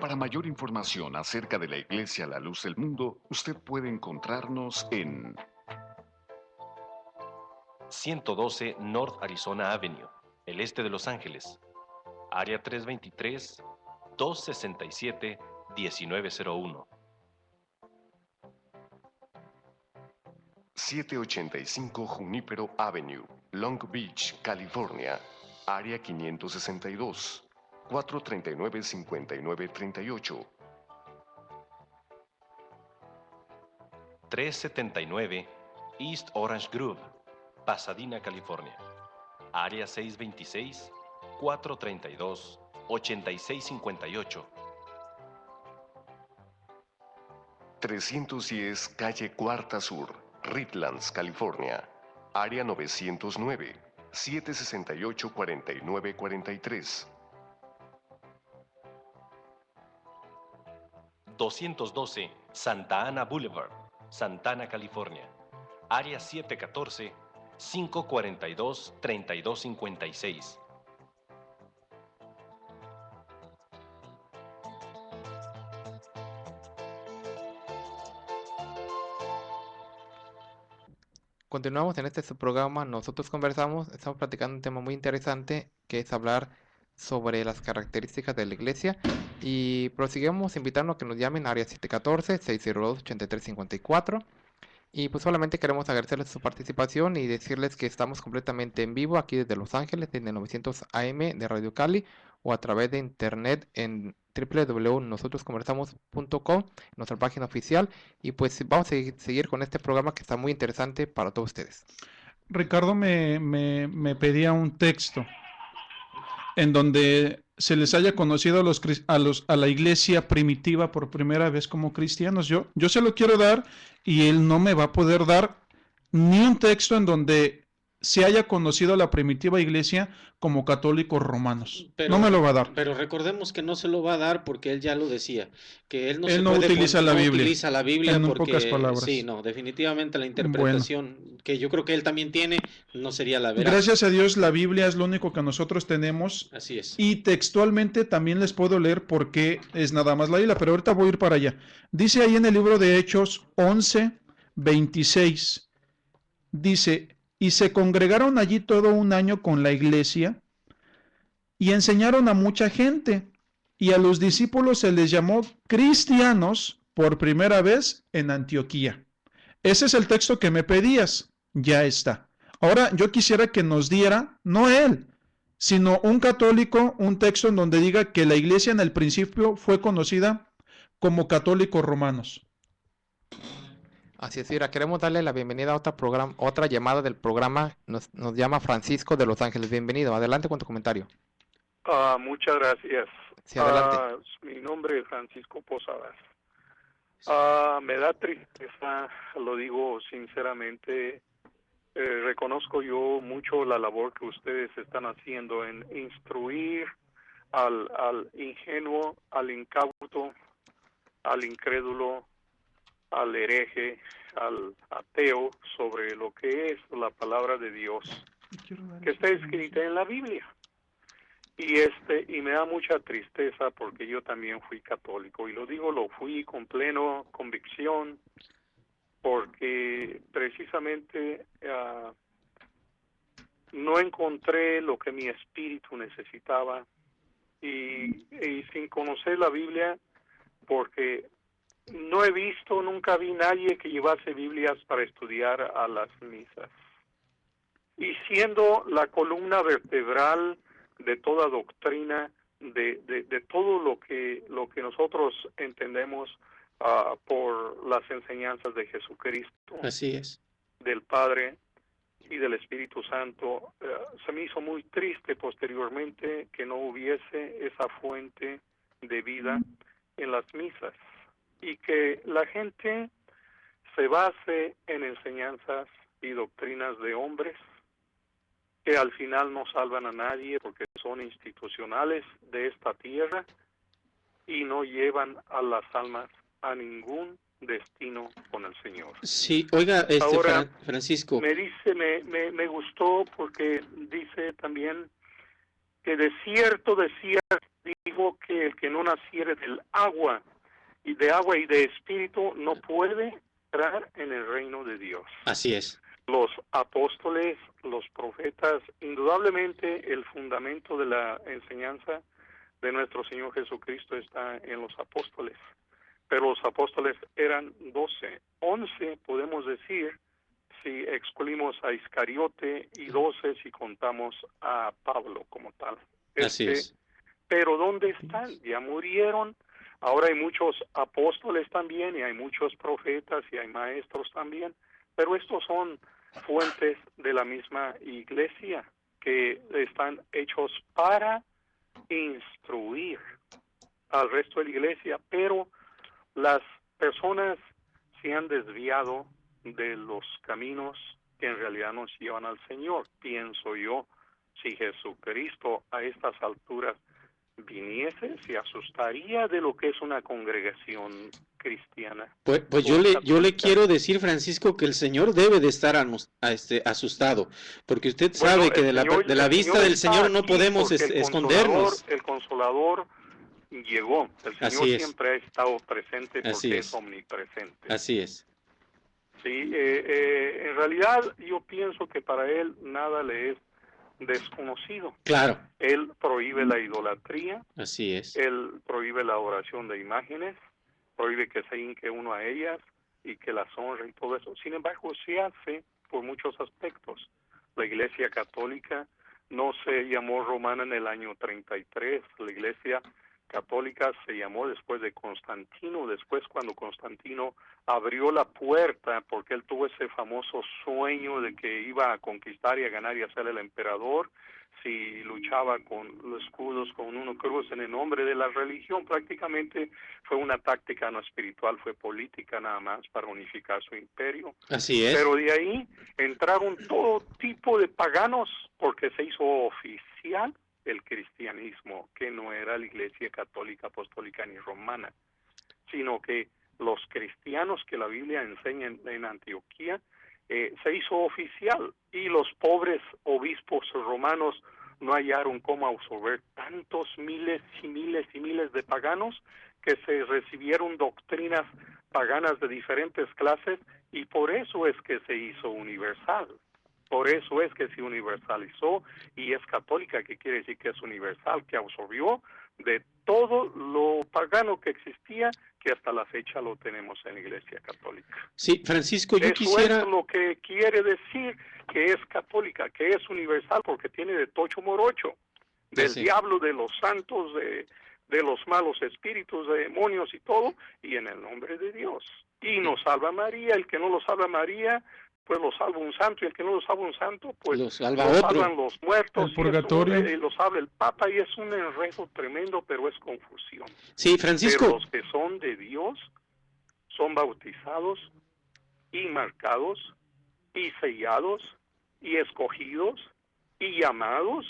Para mayor información acerca de la Iglesia La Luz del Mundo, usted puede encontrarnos en 112 North Arizona Avenue, el este de Los Ángeles. Área 323-267-1901. 785 Junípero Avenue, Long Beach, California. Área 562. 439-5938. 379 East Orange Grove, Pasadena, California. Área 626-432-8658. 310 Calle Cuarta Sur, Redlands, California. Área 909. 768-4943. 212 Santa Ana Boulevard, Santana, California. Área 714-542-3256. Continuamos en este su programa, nosotros conversamos, estamos platicando un tema muy interesante que es hablar sobre las características de la iglesia y proseguimos invitando a que nos llamen a área 714-602-8354 y pues solamente queremos agradecerles su participación y decirles que estamos completamente en vivo aquí desde Los Ángeles, desde 900 AM de Radio Cali o a través de internet en www.nosotrosconversamos.com, nuestra página oficial, y pues vamos a seguir con este programa que está muy interesante para todos ustedes. Ricardo me pedía un texto en donde se les haya conocido a la iglesia primitiva por primera vez como cristianos. Yo se lo quiero dar y él no me va a poder dar ni un texto en donde se haya conocido a la primitiva iglesia como católicos romanos. No me lo va a dar. Pero recordemos que no se lo va a dar porque él ya lo decía, que él no Él se no puede utiliza la Biblia. utiliza la Biblia En porque pocas palabras. sí, no, definitivamente la Bueno, interpretación que yo creo que él también tiene no sería la veraz. gracias a Dios la Biblia es lo único que nosotros tenemos Así es. y textualmente también les puedo leer porque es nada más la isla, pero ahorita voy a ir para allá. Dice ahí en el libro de Hechos 11:26, dice, y se congregaron allí todo un año con la iglesia y enseñaron a mucha gente, y a los discípulos se les llamó cristianos por primera vez en Antioquía. Ese es el texto que me pedías, ya está. Ahora yo quisiera que nos diera, no él, sino un católico, un texto en donde diga que la iglesia en el principio fue conocida como católicos romanos. Así es, Ira, queremos darle la bienvenida a otra llamada del programa, nos llama Francisco de Los Ángeles, bienvenido, adelante con tu comentario. Muchas gracias. Sí, adelante. Mi nombre es Francisco Posadas. Me da tristeza, lo digo sinceramente, reconozco yo mucho la labor que ustedes están haciendo en instruir al ingenuo, al incauto, al incrédulo, al hereje, al ateo sobre lo que es la palabra de Dios que está escrita en la Biblia. Y me da mucha tristeza porque yo también fui católico, y lo fui con pleno convicción, porque precisamente no encontré lo que mi espíritu necesitaba, y sin conocer la Biblia, porque no he visto, nunca vi nadie que llevase Biblias para estudiar a las misas. Y siendo la columna vertebral de toda doctrina, de todo lo que nosotros entendemos por las enseñanzas de Jesucristo, Así es. del Padre y del Espíritu Santo, se me hizo muy triste posteriormente que no hubiese esa fuente de vida en las misas, y que la gente se base en enseñanzas y doctrinas de hombres que al final no salvan a nadie porque son institucionales de esta tierra y no llevan a las almas a ningún destino con el Señor. Sí, oiga, Ahora, Francisco. Me gustó porque dice también que de cierto digo que el que no naciere del agua y de espíritu no puede entrar en el reino de Dios. Así es. Los apóstoles, los profetas, indudablemente el fundamento de la enseñanza de nuestro Señor Jesucristo está en los apóstoles. Pero los apóstoles eran 12, 11 podemos decir si excluimos a Iscariote, y 12 si contamos a Pablo como tal. Así es. Pero ¿dónde están? Ya murieron. Ahora hay muchos apóstoles también, y hay muchos profetas, y hay maestros también, pero estos son fuentes de la misma iglesia que están hechos para instruir al resto de la iglesia, pero las personas se han desviado de los caminos que en realidad nos llevan al Señor. Pienso yo, si Jesucristo a estas alturas viniese, se asustaría de lo que es una congregación cristiana. Pues yo le quiero decir, Francisco, que el Señor debe de estar asustado, porque usted sabe que de la vista del Señor no podemos escondernos. El Consolador llegó, el Señor siempre ha estado presente porque es omnipresente. Así es. Sí, en realidad yo pienso que para Él nada le es desconocido. Claro. Él prohíbe la idolatría. Así es. Él prohíbe la oración de imágenes, prohíbe que se hinque uno a ellas y que las honre y todo eso. Sin embargo, se hace por muchos aspectos. La Iglesia Católica no se llamó romana en el año 33, la Iglesia Católica se llamó después de Constantino, después cuando Constantino abrió la puerta, porque él tuvo ese famoso sueño de que iba a conquistar y a ganar y a ser el emperador, si luchaba con los escudos, con una cruz en el nombre de la religión. Prácticamente fue una táctica no espiritual, fue política nada más para unificar su imperio. Así es. Pero de ahí entraron todo tipo de paganos porque se hizo oficial el cristianismo, que no era la Iglesia Católica, Apostólica ni Romana, sino que los cristianos que la Biblia enseña en Antioquía se hizo oficial, y los pobres obispos romanos no hallaron cómo absorber tantos miles y miles y miles de paganos, que se recibieron doctrinas paganas de diferentes clases, y por eso es que se hizo universal. Por eso es que se universalizó y es católica, que quiere decir que es universal, que absorbió de todo lo pagano que existía, que hasta la fecha lo tenemos en la Iglesia Católica. Sí, Francisco, yo eso quisiera... es lo que quiere decir que es católica, que es universal, porque tiene de tocho morocho, del diablo, de los santos, de los malos espíritus, de demonios y todo, y en el nombre de Dios. Y nos salva María, el que no lo salva María, pues lo salva un santo, y el que no lo salva un santo, pues lo salvan los muertos, el purgatorio. Y lo salva el Papa, y es un enredo tremendo, pero es confusión. Sí, Francisco. Pero los que son de Dios son bautizados y marcados y sellados y escogidos y llamados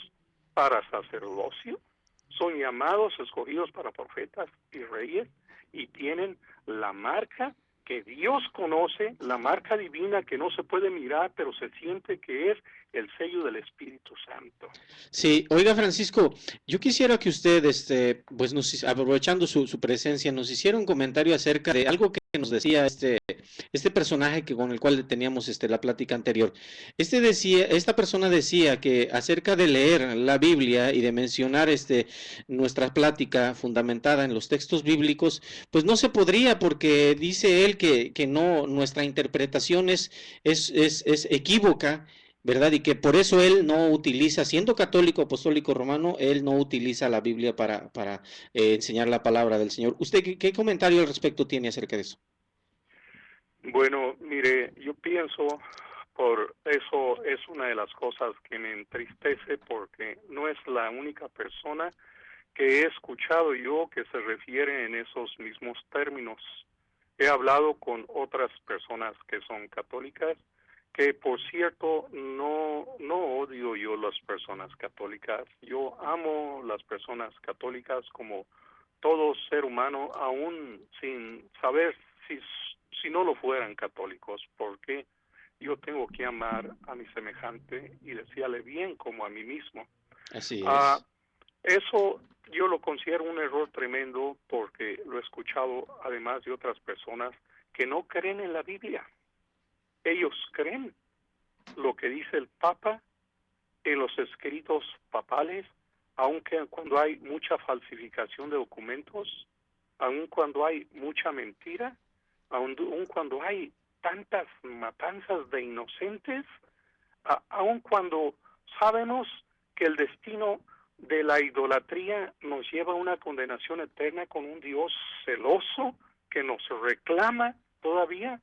para sacerdocio, son llamados, escogidos para profetas y reyes, y tienen la marca que Dios conoce, la marca divina que no se puede mirar, pero se siente que es el sello del Espíritu Santo. Sí, oiga Francisco, yo quisiera que usted, pues aprovechando su presencia, nos hiciera un comentario acerca de algo que nos decía este personaje con el cual teníamos la plática anterior. Esta persona decía que acerca de leer la Biblia y de mencionar nuestra plática fundamentada en los textos bíblicos, pues no se podría, porque dice él que no, nuestra interpretación es equívoca, ¿verdad? Y que por eso él no utiliza, siendo católico apostólico romano, él no utiliza la Biblia para enseñar la palabra del Señor. ¿Usted qué comentario al respecto tiene acerca de eso? Bueno, mire, yo pienso, por eso es una de las cosas que me entristece, porque no es la única persona que he escuchado yo que se refiere en esos mismos términos. He hablado con otras personas que son católicas, que por cierto no odio yo las personas católicas. Yo amo las personas católicas como todo ser humano, aún sin saber si no lo fueran católicos, porque yo tengo que amar a mi semejante y desearle bien como a mí mismo. Así es. Eso yo lo considero un error tremendo, porque lo he escuchado además de otras personas que no creen en la Biblia. Ellos creen lo que dice el Papa en los escritos papales, aunque cuando hay mucha falsificación de documentos, aun cuando hay mucha mentira, aun cuando hay tantas matanzas de inocentes, aun cuando sabemos que el destino de la idolatría nos lleva a una condenación eterna con un Dios celoso que nos reclama todavía,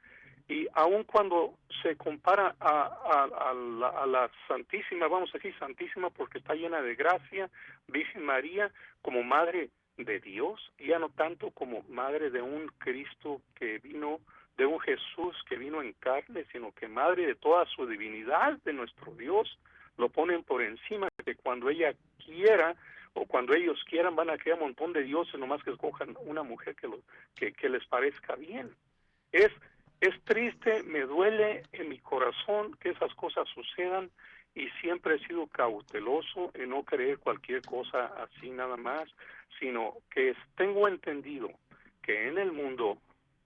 y aun cuando se compara a la Santísima, vamos a decir Santísima porque está llena de gracia, Virgen María, como Madre de Dios, ya no tanto como Madre de un Cristo que vino, de un Jesús que vino en carne, sino que Madre de toda su divinidad, de nuestro Dios, lo ponen por encima, que cuando ella quiera o cuando ellos quieran van a crear un montón de dioses, nomás que escojan una mujer que les parezca bien. Es triste, me duele en mi corazón que esas cosas sucedan, y siempre he sido cauteloso en no creer cualquier cosa así nada más, sino que tengo entendido que en el mundo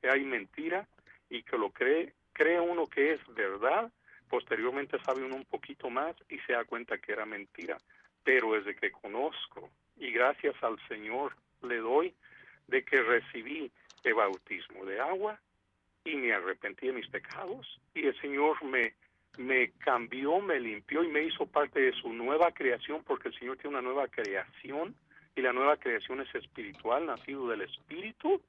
hay mentira, y que lo cree uno que es verdad, posteriormente sabe uno un poquito más y se da cuenta que era mentira. Pero desde que conozco, y gracias al Señor le doy, de que recibí el bautismo de agua y me arrepentí de mis pecados, y el Señor me cambió, me limpió y me hizo parte de su nueva creación, porque el Señor tiene una nueva creación, y la nueva creación es espiritual, nacido del Espíritu,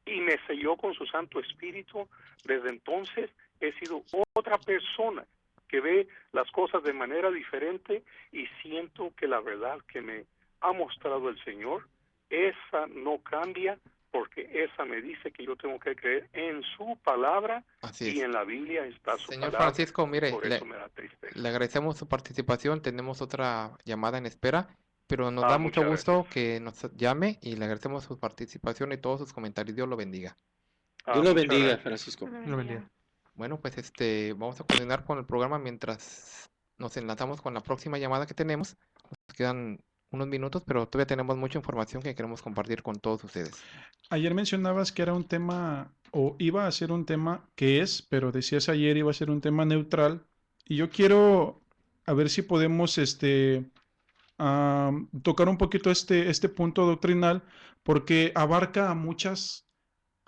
y me selló con su Santo Espíritu. Desde entonces he sido otra persona que ve las cosas de manera diferente, y siento que la verdad que me ha mostrado el Señor, esa no cambia, porque esa me dice que yo tengo que creer en su palabra. Así y es. en la Biblia está su Señor palabra. Francisco, mire, Por eso me da tristeza. le agradecemos su participación, tenemos otra llamada en espera, pero nos da mucho Muchas gusto gracias. que nos llame, y le agradecemos su participación y todos sus comentarios. Dios lo bendiga. Dios lo Muchas bendiga, gracias. Francisco. Lo bendiga. Bueno, pues vamos a continuar con el programa mientras nos enlazamos con la próxima llamada que tenemos. Nos quedan unos minutos, pero todavía tenemos mucha información que queremos compartir con todos ustedes. Ayer mencionabas que era un tema, o iba a ser un tema que es, pero decías ayer iba a ser un tema neutral, y yo quiero a ver si podemos tocar un poquito este punto doctrinal, porque abarca a muchas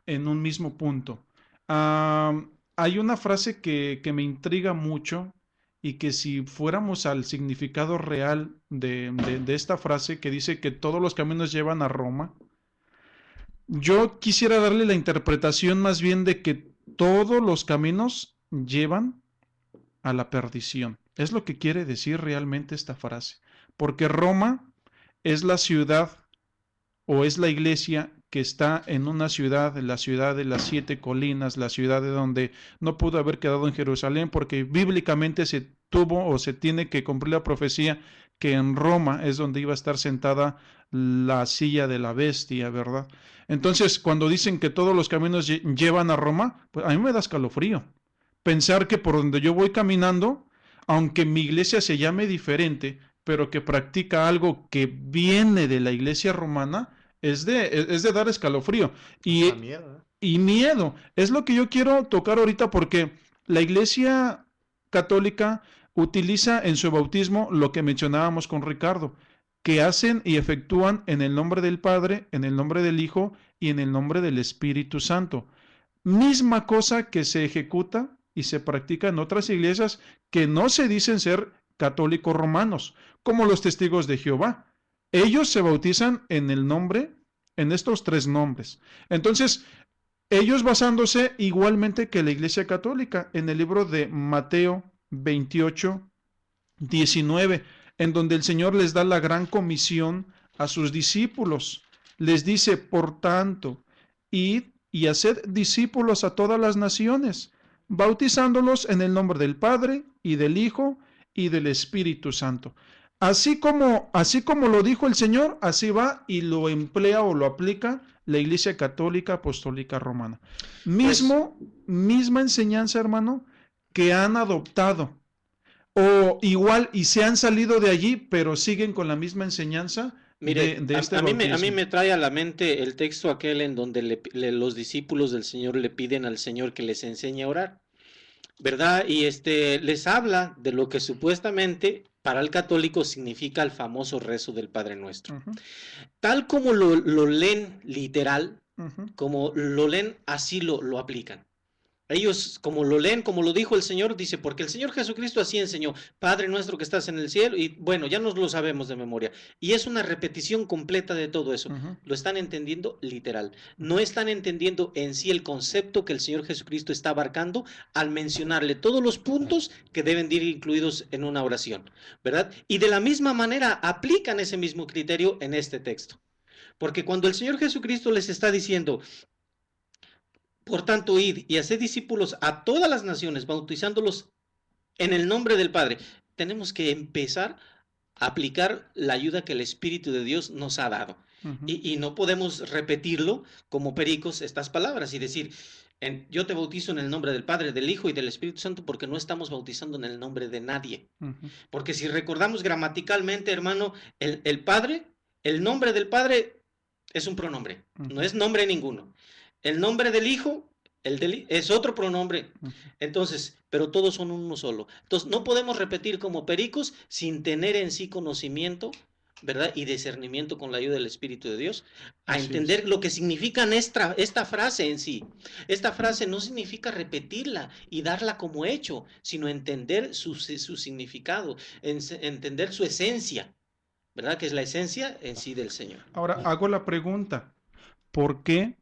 en un mismo punto. Hay una frase que me intriga mucho, y que si fuéramos al significado real de esta frase, que dice que todos los caminos llevan a Roma, yo quisiera darle la interpretación más bien de que todos los caminos llevan a la perdición. Es lo que quiere decir realmente esta frase. Porque Roma es la ciudad, o es la iglesia que está en una ciudad, la ciudad de las 7 colinas, la ciudad de donde no pudo haber quedado en Jerusalén, porque bíblicamente se tuvo o se tiene que cumplir la profecía que en Roma es donde iba a estar sentada la silla de la bestia, ¿verdad? Entonces, cuando dicen que todos los caminos llevan a Roma, pues a mí me da escalofrío. Pensar que por donde yo voy caminando, aunque mi iglesia se llame diferente, pero que practica algo que viene de la iglesia romana, es de dar escalofrío. Y, Miedo, y miedo. Es lo que yo quiero tocar ahorita porque la iglesia católica utiliza en su bautismo lo que mencionábamos con Ricardo, que hacen y efectúan en el nombre del Padre, en el nombre del Hijo y en el nombre del Espíritu Santo. Misma cosa que se ejecuta y se practica en otras iglesias que no se dicen ser católicos romanos, como los testigos de Jehová. Ellos se bautizan en el nombre, en estos 3 nombres. Entonces, ellos basándose igualmente que la iglesia católica, en el libro de Mateo 28, 19, en donde el Señor les da la gran comisión a sus discípulos. Les dice, por tanto, id y haced discípulos a todas las naciones, bautizándolos en el nombre del Padre y del Hijo y del Espíritu Santo. Así como lo dijo el Señor, así va y lo emplea o lo aplica la Iglesia Católica Apostólica Romana. Misma enseñanza, hermano, que han adoptado. O igual, y se han salido de allí, pero siguen con la misma enseñanza. Mire, de este a mí bautismo. me trae a la mente el texto aquel en donde los discípulos del Señor le piden al Señor que les enseñe a orar, ¿verdad? Y les habla de lo que supuestamente para el católico significa el famoso rezo del Padre Nuestro. Tal como lo leen literal, como lo leen, así lo aplican. Ellos, como lo leen, como lo dijo el Señor, dice, porque el Señor Jesucristo así enseñó, Padre nuestro que estás en el cielo, y bueno, ya nos lo sabemos de memoria. Y es una repetición completa de todo eso. Lo están entendiendo literal. No están entendiendo en sí el concepto que el Señor Jesucristo está abarcando al mencionarle todos los puntos que deben de ir incluidos en una oración, ¿verdad? Y de la misma manera aplican ese mismo criterio en este texto. Porque cuando el Señor Jesucristo les está diciendo, por tanto, id y haced discípulos a todas las naciones, bautizándolos en el nombre del Padre, tenemos que empezar a aplicar la ayuda que el Espíritu de Dios nos ha dado. Y no podemos repetirlo como pericos estas palabras y decir, yo te bautizo en el nombre del Padre, del Hijo y del Espíritu Santo, porque no estamos bautizando en el nombre de nadie. Porque si recordamos gramaticalmente, hermano, el Padre, el nombre del Padre es un pronombre, no es nombre ninguno. El nombre del Hijo, es otro pronombre. Entonces, pero todos son uno solo. Entonces, no podemos repetir como pericos sin tener en sí conocimiento, ¿verdad? Y discernimiento con la ayuda del Espíritu de Dios, a entender lo que significa esta frase en sí. Esta frase no significa repetirla y darla como hecho, sino entender su significado, entender su esencia, ¿verdad? Que es la esencia en sí del Señor. Ahora, hago la pregunta, ¿por qué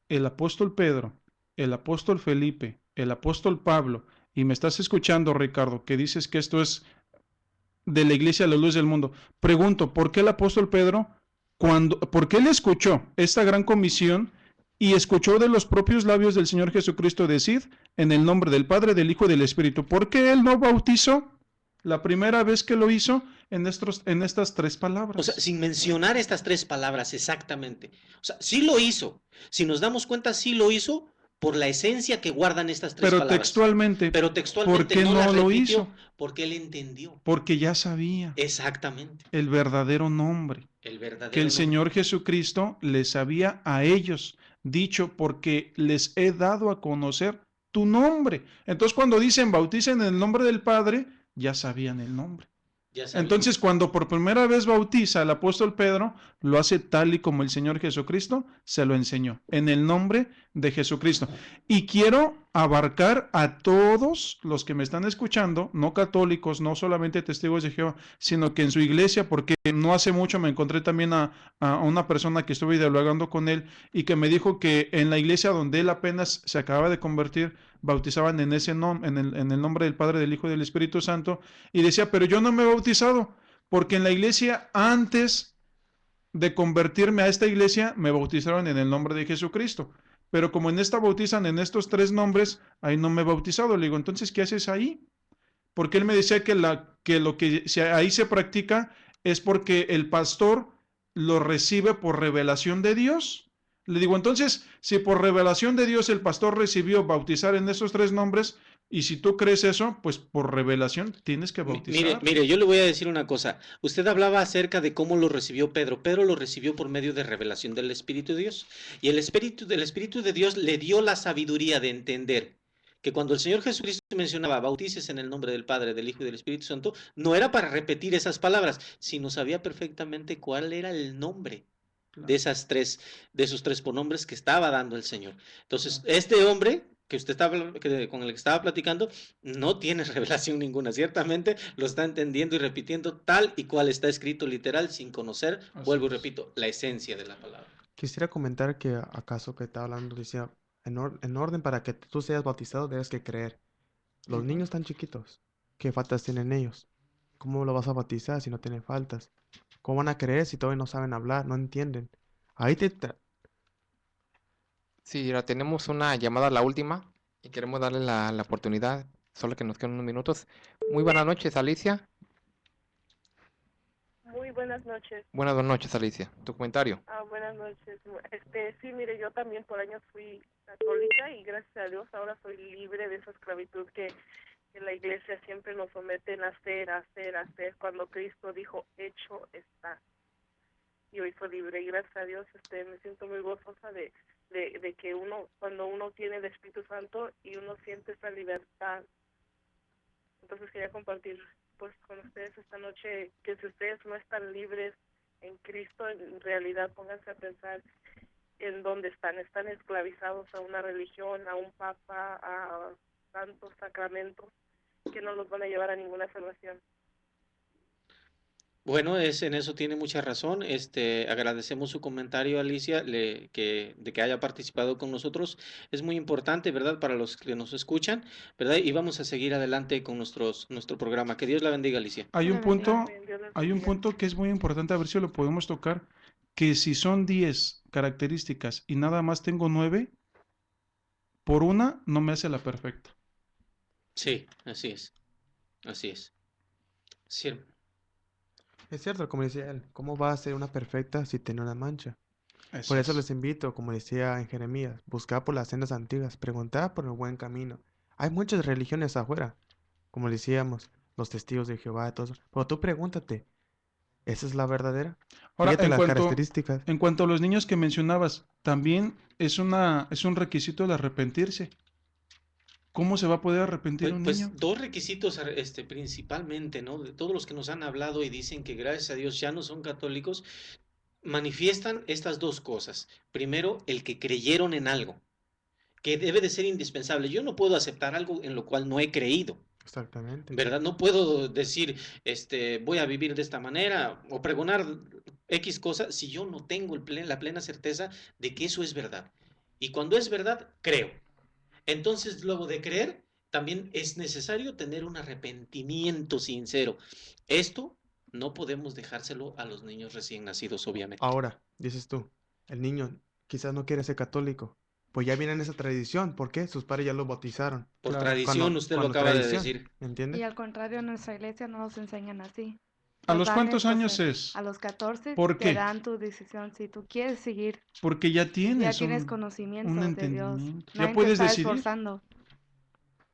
el apóstol Pedro, el apóstol Felipe, el apóstol Pablo, y me estás escuchando, Ricardo, que dices que esto es de la iglesia a la luz del mundo? Pregunto, ¿por qué el apóstol Pedro, por qué él escuchó esta gran comisión y escuchó de los propios labios del Señor Jesucristo decir, en el nombre del Padre, del Hijo y del Espíritu? ¿Por qué él no bautizó la primera vez que lo hizo en estas 3 palabras? O sea, sin mencionar estas 3 palabras exactamente. O sea, sí lo hizo. Si nos damos cuenta, sí lo hizo por la esencia que guardan estas 3 palabras. Pero textualmente ¿por qué no lo hizo? Porque él entendió. Porque ya sabía. Exactamente. El verdadero nombre. Que el Señor Jesucristo les había a ellos dicho, porque les he dado a conocer tu nombre. Entonces, cuando dicen bauticen en el nombre del Padre, ya sabían el nombre. Entonces, cuando por primera vez bautiza el apóstol Pedro, lo hace tal y como el Señor Jesucristo se lo enseñó, en el nombre de Jesucristo. Y quiero abarcar a todos los que me están escuchando, no católicos, no solamente testigos de Jehová, sino que en su iglesia, porque no hace mucho me encontré también a una persona que estuve dialogando con él y que me dijo que en la iglesia donde él apenas se acababa de convertir, bautizaban en el nombre del Padre, del Hijo y del Espíritu Santo, y decía, pero yo no me he bautizado, porque en la iglesia antes de convertirme a esta iglesia, me bautizaron en el nombre de Jesucristo. Pero como en esta bautizan en estos 3 nombres, ahí no me he bautizado. Le digo, entonces, ¿qué haces ahí? Porque él me decía que lo que ahí se practica es porque el pastor lo recibe por revelación de Dios. Le digo, entonces, si por revelación de Dios el pastor recibió bautizar en esos 3 nombres, y si tú crees eso, pues por revelación tienes que bautizar. Mire, yo le voy a decir una cosa. Usted hablaba acerca de cómo lo recibió Pedro. Pedro lo recibió por medio de revelación del Espíritu de Dios. Y el Espíritu de Dios le dio la sabiduría de entender que cuando el Señor Jesucristo mencionaba bautices en el nombre del Padre, del Hijo y del Espíritu Santo, no era para repetir esas palabras, sino sabía perfectamente cuál era el nombre de esos 3 pronombres que estaba dando el Señor. Entonces, este hombre que usted estaba, con el que estaba platicando, no tiene revelación ninguna, ciertamente lo está entendiendo y repitiendo tal y cual está escrito literal, sin conocer, vuelvo y repito, la esencia de la palabra. Quisiera comentar que acaso que estaba hablando, decía, en orden para que tú seas bautizado debes que creer. Los niños tan chiquitos, ¿qué faltas tienen ellos? ¿Cómo lo vas a bautizar si no tienen faltas? ¿Cómo van a creer si todavía no saben hablar, no entienden? Ahí Sí, ahora tenemos una llamada, la última, y queremos darle la oportunidad, solo que nos quedan unos minutos. Muy buenas noches, Alicia. Muy buenas noches. Buenas noches, Alicia. Tu comentario. Buenas noches. Sí, mire, yo también por años fui católica y gracias a Dios ahora soy libre de esa esclavitud que la iglesia siempre nos somete en hacer, cuando Cristo dijo, hecho está. Y hoy soy libre y gracias a Dios me siento muy gozosa de que cuando uno tiene el Espíritu Santo y uno siente esa libertad. Entonces quería compartir pues con ustedes esta noche que si ustedes no están libres en Cristo, en realidad pónganse a pensar en dónde están esclavizados a una religión, a un papa, a tantos sacramentos que no los van a llevar a ninguna salvación. Bueno, en eso tiene mucha razón. Agradecemos su comentario, Alicia, de que haya participado con nosotros. Es muy importante, ¿verdad? Para los que nos escuchan, ¿verdad? Y vamos a seguir adelante con nuestro programa. Que Dios la bendiga, Alicia. Hay un punto que es muy importante, a ver si lo podemos tocar, que si son 10 características y nada más tengo 9, por una no me hace la perfecta. Sí, así es. Así es. Sí. Es cierto, como decía él, ¿cómo va a ser una perfecta si tiene una mancha? Eso Por eso es. les invito, como decía en Jeremías, buscar por las sendas antiguas, preguntar por el buen camino. Hay muchas religiones afuera, como decíamos, los testigos de Jehová y todo eso. Pero tú pregúntate, ¿esa es la verdadera? Ahora, Fíjate las características. en cuanto a los niños que mencionabas, también es un requisito el arrepentirse. ¿Cómo se va a poder arrepentir un niño? Pues 2 requisitos principalmente, ¿no? De todos los que nos han hablado y dicen que gracias a Dios ya no son católicos, manifiestan estas 2 cosas. Primero, el que creyeron en algo, que debe de ser indispensable. Yo no puedo aceptar algo en lo cual no he creído. Exactamente. ¿Verdad? No puedo decir, voy a vivir de esta manera o pregonar X cosa si yo no tengo la plena certeza de que eso es verdad. Y cuando es verdad, creo. Entonces, luego de creer, también es necesario tener un arrepentimiento sincero. Esto no podemos dejárselo a los niños recién nacidos, obviamente. Ahora, dices tú, el niño quizás no quiere ser católico. Pues ya viene en esa tradición. ¿Por qué? Sus padres ya lo bautizaron. Por tradición, usted lo acaba de decir. ¿Me entiende? Y al contrario, en nuestra iglesia no nos enseñan así. ¿A Nos los dan cuántos el años proceso. es? A los 14 ¿Por te qué? dan tu decisión. Si tú quieres seguir, Porque ya ya tienes tienes conocimiento un de Dios. entendimiento. Nadie Ya puedes te está decidir. esforzando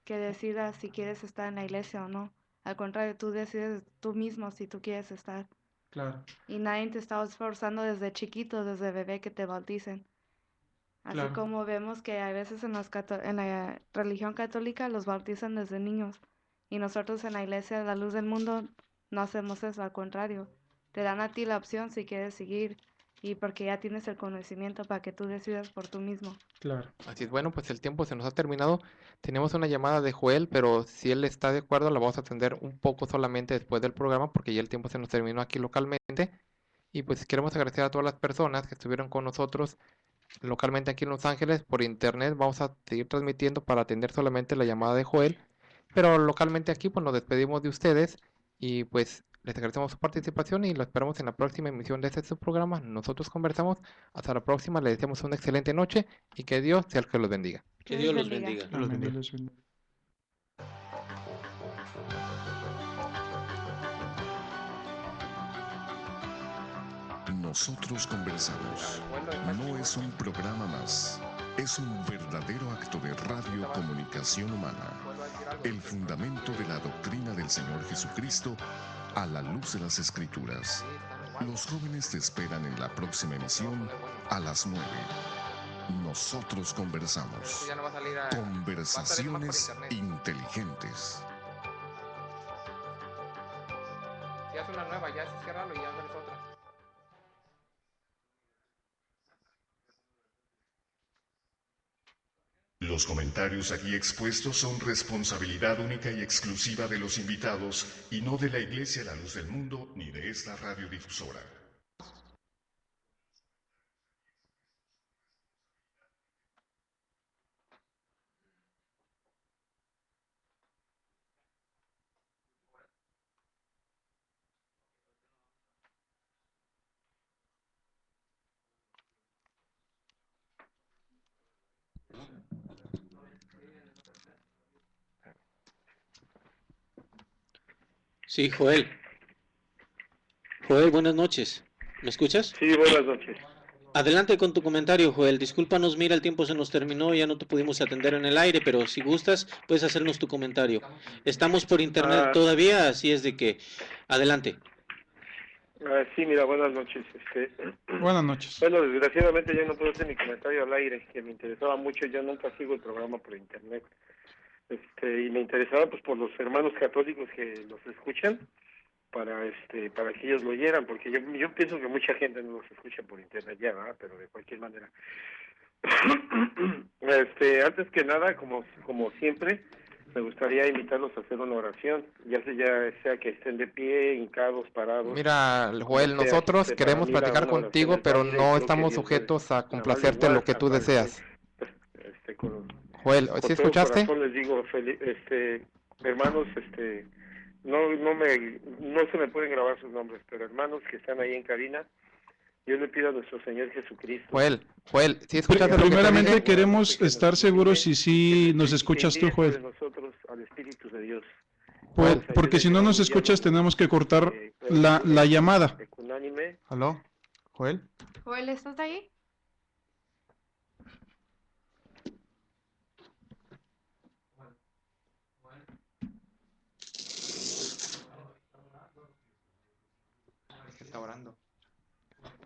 que decidas si quieres estar en la iglesia o no. Al contrario, tú decides tú mismo si tú quieres estar. Claro. Y nadie te está esforzando desde chiquito, desde bebé que te bauticen. Así Claro. como vemos que a veces en la religión católica los bautizan desde niños. Y nosotros en la iglesia de la luz del mundo no hacemos eso, al contrario. Te dan a ti la opción si quieres seguir y porque ya tienes el conocimiento para que tú decidas por tú mismo. Claro. Así es, bueno, pues el tiempo se nos ha terminado. Tenemos una llamada de Joel, pero si él está de acuerdo, la vamos a atender un poco solamente después del programa, porque ya el tiempo se nos terminó aquí localmente. Y pues queremos agradecer a todas las personas que estuvieron con nosotros localmente aquí en Los Ángeles. Por internet vamos a seguir transmitiendo para atender solamente la llamada de Joel, pero localmente aquí pues nos despedimos de ustedes y pues Les agradecemos su participación y lo esperamos en la próxima emisión de este su programa. Nosotros conversamos. Hasta la próxima. Les deseamos una excelente noche y que Dios sea el que los bendiga. Que Dios los bendiga. Dios los bendiga. Nosotros conversamos. No es un programa más. Es un verdadero acto de radiocomunicación humana. El fundamento de la doctrina del Señor Jesucristo a la luz de las Escrituras. Los jóvenes te esperan en la próxima emisión a las 9. Nosotros conversamos. Conversaciones inteligentes. Si hace una nueva, ya se cierra y ya abres otra. Los comentarios aquí expuestos son responsabilidad única y exclusiva de los invitados y no de la Iglesia La Luz del Mundo ni de esta radiodifusora. Sí, Joel. Joel, buenas noches. ¿Me escuchas? Sí, buenas noches. Adelante con tu comentario, Joel. Discúlpanos, mira, el tiempo se nos terminó, ya no te pudimos atender en el aire, pero si gustas, puedes hacernos tu comentario. Estamos por internet todavía, así es de que... Adelante. Sí, mira, buenas noches. Buenas noches. Bueno, desgraciadamente ya no puedo hacer mi comentario al aire, que me interesaba mucho. Yo nunca sigo el programa por internet. Y me interesaba pues por los hermanos católicos que los escuchan, para que ellos lo oyeran, porque yo pienso que mucha gente no los escucha por internet ya, ¿verdad? Pero de cualquier manera. Antes que nada, como siempre, me gustaría invitarlos a hacer una oración, ya sea que estén de pie, hincados, parados. Mira, Joel, nosotros queremos platicar contigo, pero no estamos sujetos a complacerte lo que tú deseas. Joel, ¿sí escuchaste? Por todo corazón les digo, hermanos, no se me pueden grabar sus nombres, pero hermanos que están ahí en cabina, yo le pido a nuestro Señor Jesucristo. Joel, ¿sí escuchaste? Primeramente queremos estar seguros si sí nos escuchas tú, Joel. De nosotros al Espíritu de Dios. Joel, porque si no nos escuchas tenemos que cortar la llamada. ¿Aló? ¿Joel? Joel, ¿estás ahí? Está orando.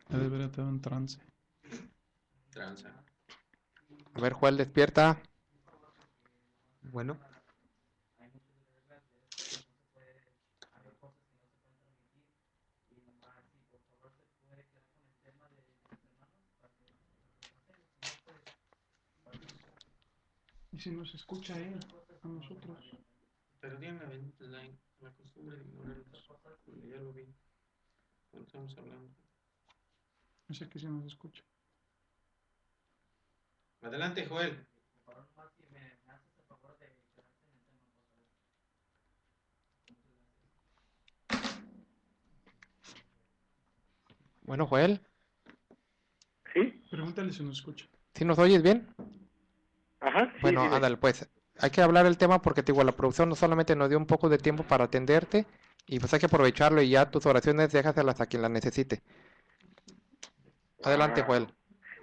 Debería estar en trance. A ver, Joel, despierta. Bueno. ¿Y si nos escucha él, a nosotros? Pero tienen la costumbre de ignorarnos. Ya lo vi. Cuando estamos hablando. No sé que si nos escucha. Adelante, Joel. Bueno, Joel. ¿Sí? Pregúntale si nos escucha. ¿Sí nos oyes bien? Ajá. Sí, bueno, dime. ándale, pues. Hay que hablar el tema porque te digo, la producción no solamente nos dio un poco de tiempo para atenderte y pues hay que aprovecharlo y ya tus oraciones déjaselas a quien las necesite. Adelante, Joel.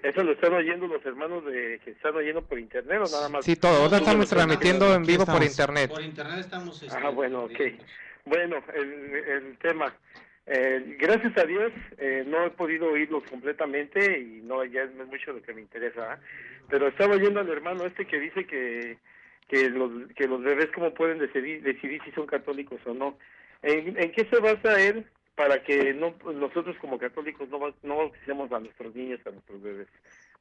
¿Eso lo están oyendo los hermanos que están oyendo por internet o nada más? Sí, todo. Ahora estamos transmitiendo en vivo por internet. Por internet estamos... bueno, ok. Bueno, el tema. Gracias a Dios no he podido oírlos completamente y no ya es mucho lo que me interesa, ¿eh? Pero estaba oyendo al hermano que dice que los bebés cómo pueden decidir si son católicos o no. ¿En qué se basa él para que nosotros como católicos no bauticemos a nuestros niños, a nuestros bebés?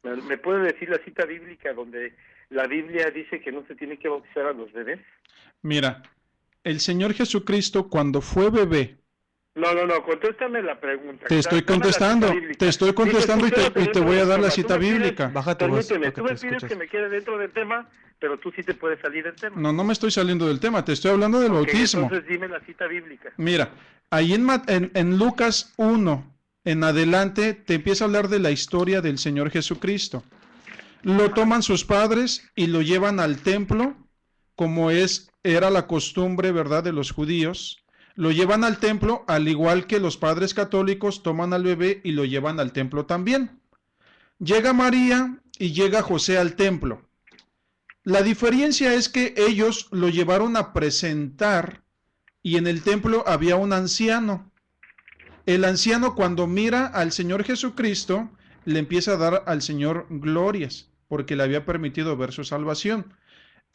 ¿Me puede decir la cita bíblica donde la Biblia dice que no se tiene que bautizar a los bebés? Mira, el Señor Jesucristo cuando fue bebé, No, contéstame la pregunta. Te estoy contestando y te voy a dar la cita bíblica. Baja tu voz. Permíteme, para tú que me te pides escuches. que me quede dentro del tema, pero tú sí te puedes salir del tema. No me estoy saliendo del tema, te estoy hablando del Ok, bautismo. entonces dime la cita bíblica. Mira, ahí en Lucas 1 en adelante te empieza a hablar de la historia del Señor Jesucristo. Lo toman sus padres y lo llevan al templo, como era la costumbre, ¿verdad?, de los judíos. Lo llevan al templo, al igual que los padres católicos toman al bebé y lo llevan al templo también. Llega María y llega José al templo. La diferencia es que ellos lo llevaron a presentar y en el templo había un anciano. El anciano, cuando mira al Señor Jesucristo, le empieza a dar al Señor glorias, porque le había permitido ver su salvación.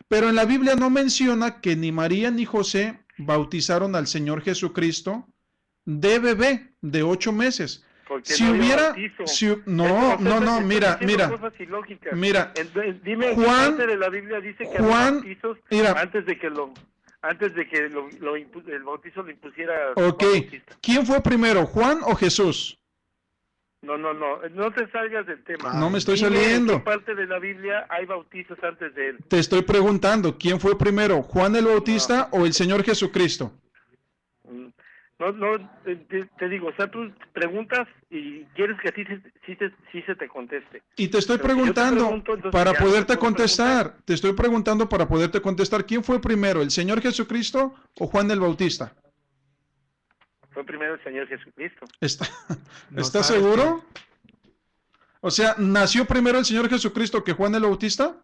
Pero en la Biblia no menciona que ni María ni José bautizaron al Señor Jesucristo de bebé, de 8 meses. Porque Si no había hubiera, bautizo. mira, mira, Entonces, dime en qué Juan, parte de la Biblia dice que Juan, había bautizos mira. antes de que el bautizo lo impusiera Ok, Juan Bautista. ¿quién fue primero, Juan o Jesús? No te salgas del tema. No me estoy Dime saliendo. ¿En qué parte de la Biblia hay bautizos antes de él? Te estoy preguntando, ¿quién fue primero, Juan el Bautista o el Señor Jesucristo? Te digo, o sea, tú preguntas y quieres que sí se te conteste. Y te estoy Pero si yo te preguntando pregunto, entonces para ya poderte no puedo contestar. Te estoy preguntando para poderte contestar. ¿Quién fue primero, el Señor Jesucristo o Juan el Bautista? Fue primero el Señor Jesucristo. ¿Estás seguro? O sea, ¿nació primero el Señor Jesucristo que Juan el Bautista?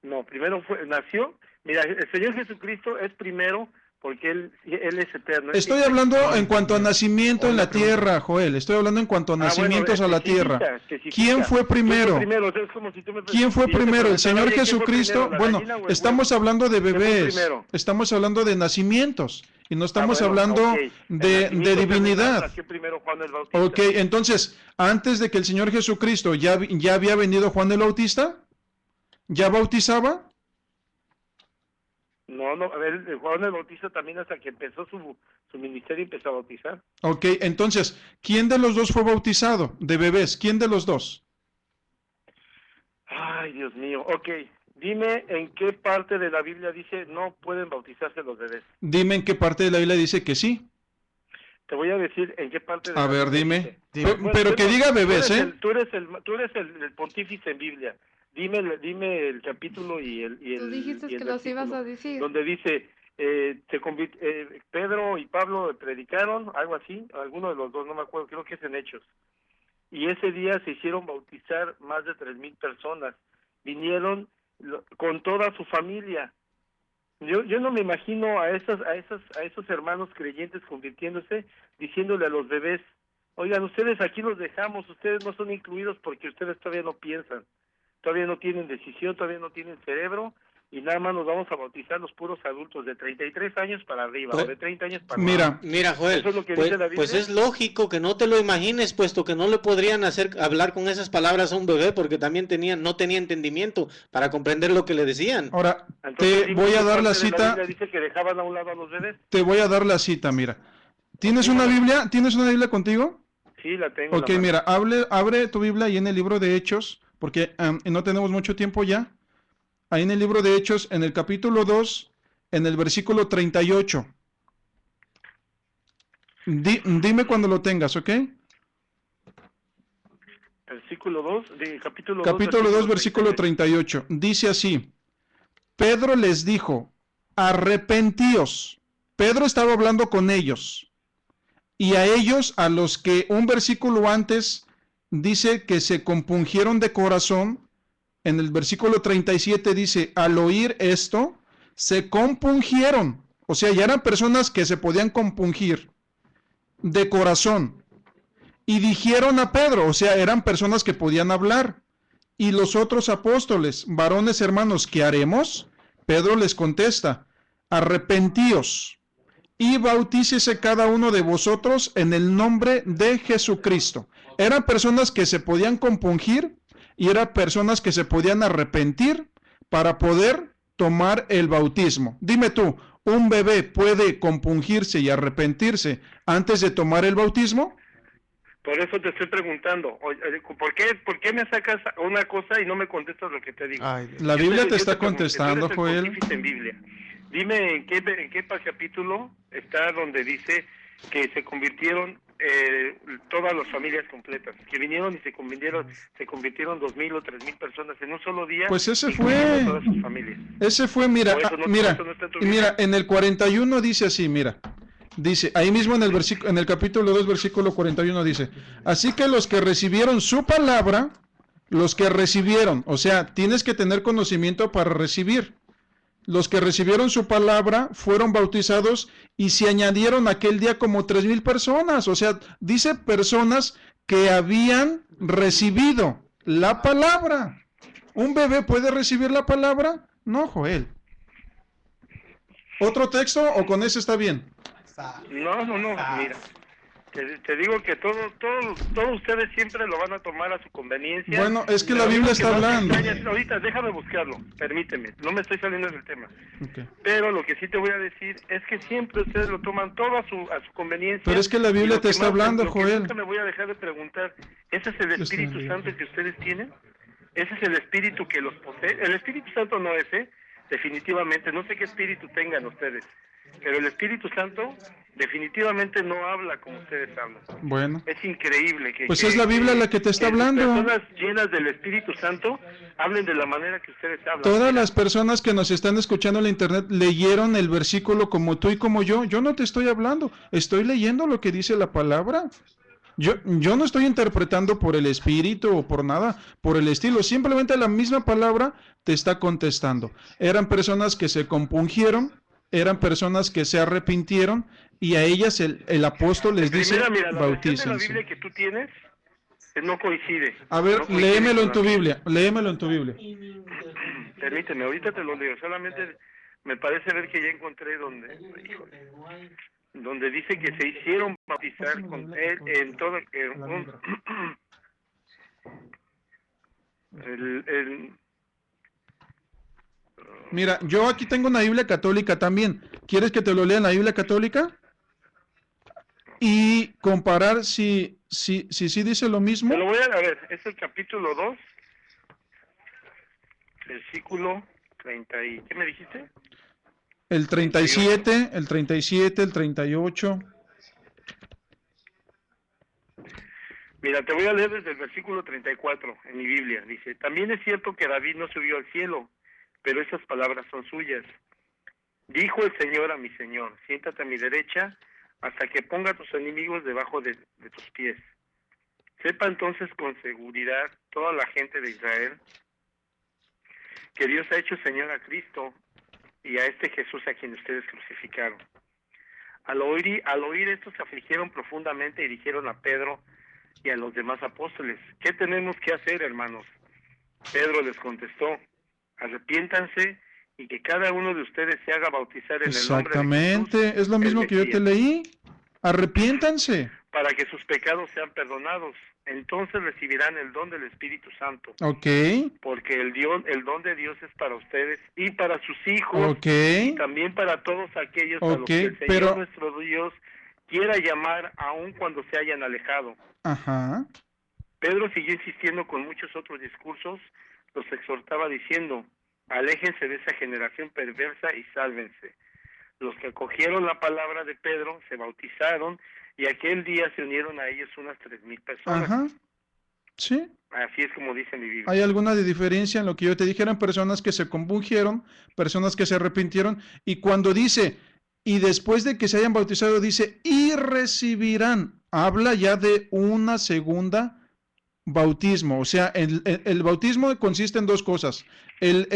No, primero nació. Mira, el Señor Jesucristo es primero porque Él es eterno. Estoy hablando en cuanto a nacimiento en la tierra, Joel. Estoy hablando en cuanto a nacimientos a la tierra. ¿Quién fue primero? ¿Quién fue primero? ¿El Señor Jesucristo? Bueno, estamos hablando de bebés. Estamos hablando de nacimientos. Y no estamos hablando de divinidad. Ok, entonces, antes de que el Señor Jesucristo ya había venido Juan el Bautista, ¿ya bautizaba? No, a ver, Juan el Bautista también hasta que empezó su ministerio empezó a bautizar. Ok, entonces, ¿quién de los dos fue bautizado? De bebés, ¿quién de los dos? Ay, Dios mío, ok. Dime en qué parte de la Biblia dice no pueden bautizarse los bebés. Dime en qué parte de la Biblia dice que sí. Te voy a decir en qué parte de A la ver, Biblia dime. dice. Pero que diga bebés, ¿eh? Tú eres el pontífice en Biblia. Dime el capítulo y el Tú dijiste que los versículo ibas a decir. donde dice Pedro y Pablo predicaron, algo así, alguno de los dos, no me acuerdo, creo que es en Hechos. Y ese día se hicieron bautizar más de 3,000 personas. Vinieron con toda su familia. Yo no me imagino a esos hermanos creyentes convirtiéndose, diciéndole a los bebés, oigan, ustedes aquí los dejamos, ustedes no son incluidos porque ustedes todavía no piensan, todavía no tienen decisión, todavía no tienen cerebro, y nada más nos vamos a bautizar los puros adultos de 33 años para arriba, o de 30 años para arriba. Mira, Joel, ¿Eso es lo que pues, dice la Biblia? pues es lógico que no te lo imagines, puesto que no le podrían hablar con esas palabras a un bebé, porque también no tenía entendimiento para comprender lo que le decían. Ahora, Entonces, te voy a dar la parte de cita. Biblia dice que dejaban a un lado a los bebés. Te voy a dar la cita, mira. ¿Tienes una Biblia? ¿Tienes una Biblia contigo? Sí, la tengo. Ok, mira, abre tu Biblia ahí en el libro de Hechos, porque no tenemos mucho tiempo ya. Ahí en el libro de Hechos, en el capítulo 2, en el versículo 38. Dime cuando lo tengas, ¿ok? Versículo 2, capítulo 2. Capítulo 2, versículo 38. Dice así: Pedro les dijo, arrepentíos. Pedro estaba hablando con ellos. Y a ellos, a los que un versículo antes dice que se compungieron de corazón, en el versículo 37 dice, al oír esto, se compungieron. O sea, ya eran personas que se podían compungir de corazón. Y dijeron a Pedro, o sea, eran personas que podían hablar. Y los otros apóstoles, varones hermanos, ¿qué haremos? Pedro les contesta, arrepentíos y bautícese cada uno de vosotros en el nombre de Jesucristo. Eran personas que se podían compungir y eran personas que se podían arrepentir para poder tomar el bautismo. Dime tú, ¿un bebé puede compungirse y arrepentirse antes de tomar el bautismo? Por eso te estoy preguntando, ¿por qué me sacas una cosa y no me contestas lo que te digo? La Biblia te está contestando, Joel. En Biblia. Dime en qué capítulo está donde dice que se convirtieron todas las familias completas, que vinieron y se convirtieron 2,000 o 3,000 personas en un solo día. Pues ese fue. Todas sus familias. Ese fue, mira, mira, en el 41 dice así, mira. Dice, ahí mismo en el capítulo 2, versículo 41 dice, así que los que recibieron su palabra, o sea, tienes que tener conocimiento para recibir. Los que recibieron su palabra fueron bautizados y se añadieron aquel día como 3,000 personas. O sea, dice personas que habían recibido la palabra. ¿Un bebé puede recibir la palabra? No, Joel. ¿Otro texto o con ese está bien? No, mira. Te digo que todos ustedes siempre lo van a tomar a su conveniencia. Bueno, es que la Biblia está hablando. Ahorita déjame buscarlo, permíteme, no me estoy saliendo del tema. Okay. Pero lo que sí te voy a decir es que siempre ustedes lo toman todo a su conveniencia. Pero es que la Biblia te está hablando, Joel. Nunca me voy a dejar de preguntar, ¿ese es el Espíritu Santo que ustedes tienen? ¿Ese es el Espíritu que los posee? El Espíritu Santo no es, definitivamente, no sé qué espíritu tengan ustedes, pero el Espíritu Santo definitivamente no habla como ustedes hablan. Bueno. Es increíble que... Pues es la Biblia la que te está hablando. Las personas llenas del Espíritu Santo hablen de la manera que ustedes hablan. Todas las personas que nos están escuchando en la internet leyeron el versículo como tú y como yo. Yo no te estoy hablando, estoy leyendo lo que dice la palabra. Yo no estoy interpretando por el espíritu o por nada, por el estilo. Simplemente la misma palabra te está contestando. Eran personas que se compungieron, eran personas que se arrepintieron y a ellas el apóstol les dice, mira, la bautícense. versión de la Biblia que tú tienes no coincide. A ver, no coincide léemelo en con tu la Biblia, léemelo en tu Biblia. Permíteme, ahorita te lo leo. Solamente me parece ver que ya encontré donde dice que se hicieron bautizar con él en todo Mira, yo aquí tengo una Biblia católica también. ¿Quieres que te lo lea en la Biblia católica? Y comparar si dice lo mismo. Te lo voy a ver, es el capítulo 2, versículo 30 y... ¿Qué me dijiste? El 37, el 37, el 38. Mira, te voy a leer desde el versículo 34 en mi Biblia. Dice, también es cierto que David no subió al cielo, pero esas palabras son suyas. Dijo el Señor a mi Señor, siéntate a mi derecha hasta que ponga a tus enemigos debajo de tus pies. Sepa entonces con seguridad toda la gente de Israel que Dios ha hecho Señor a Cristo y a este Jesús a quien ustedes crucificaron. Al oír esto se afligieron profundamente y dijeron a Pedro y a los demás apóstoles, ¿qué tenemos que hacer, hermanos? Pedro les contestó, arrepiéntanse y que cada uno de ustedes se haga bautizar en el nombre de Jesús. Exactamente, es lo mismo que yo te leí. Arrepiéntanse. Para que sus pecados sean perdonados. Entonces recibirán el don del Espíritu Santo. Ok. Porque el don de Dios es para ustedes y para sus hijos. Ok. Y también para todos aquellos a los que el Señor nuestro Dios quiera llamar aun cuando se hayan alejado. Ajá. Pedro siguió insistiendo con muchos otros discursos, los exhortaba diciendo, aléjense de esa generación perversa y sálvense. Los que acogieron la palabra de Pedro se bautizaron y aquel día se unieron a ellos unas 3,000 personas. Ajá. Sí. Así es como dice mi Biblia. ¿Hay alguna diferencia en lo que yo te dije? Eran personas que se compungieron, personas que se arrepintieron, y cuando dice, y después de que se hayan bautizado, dice, y recibirán, habla ya de una segunda bautismo. O sea, el bautismo consiste en dos cosas. El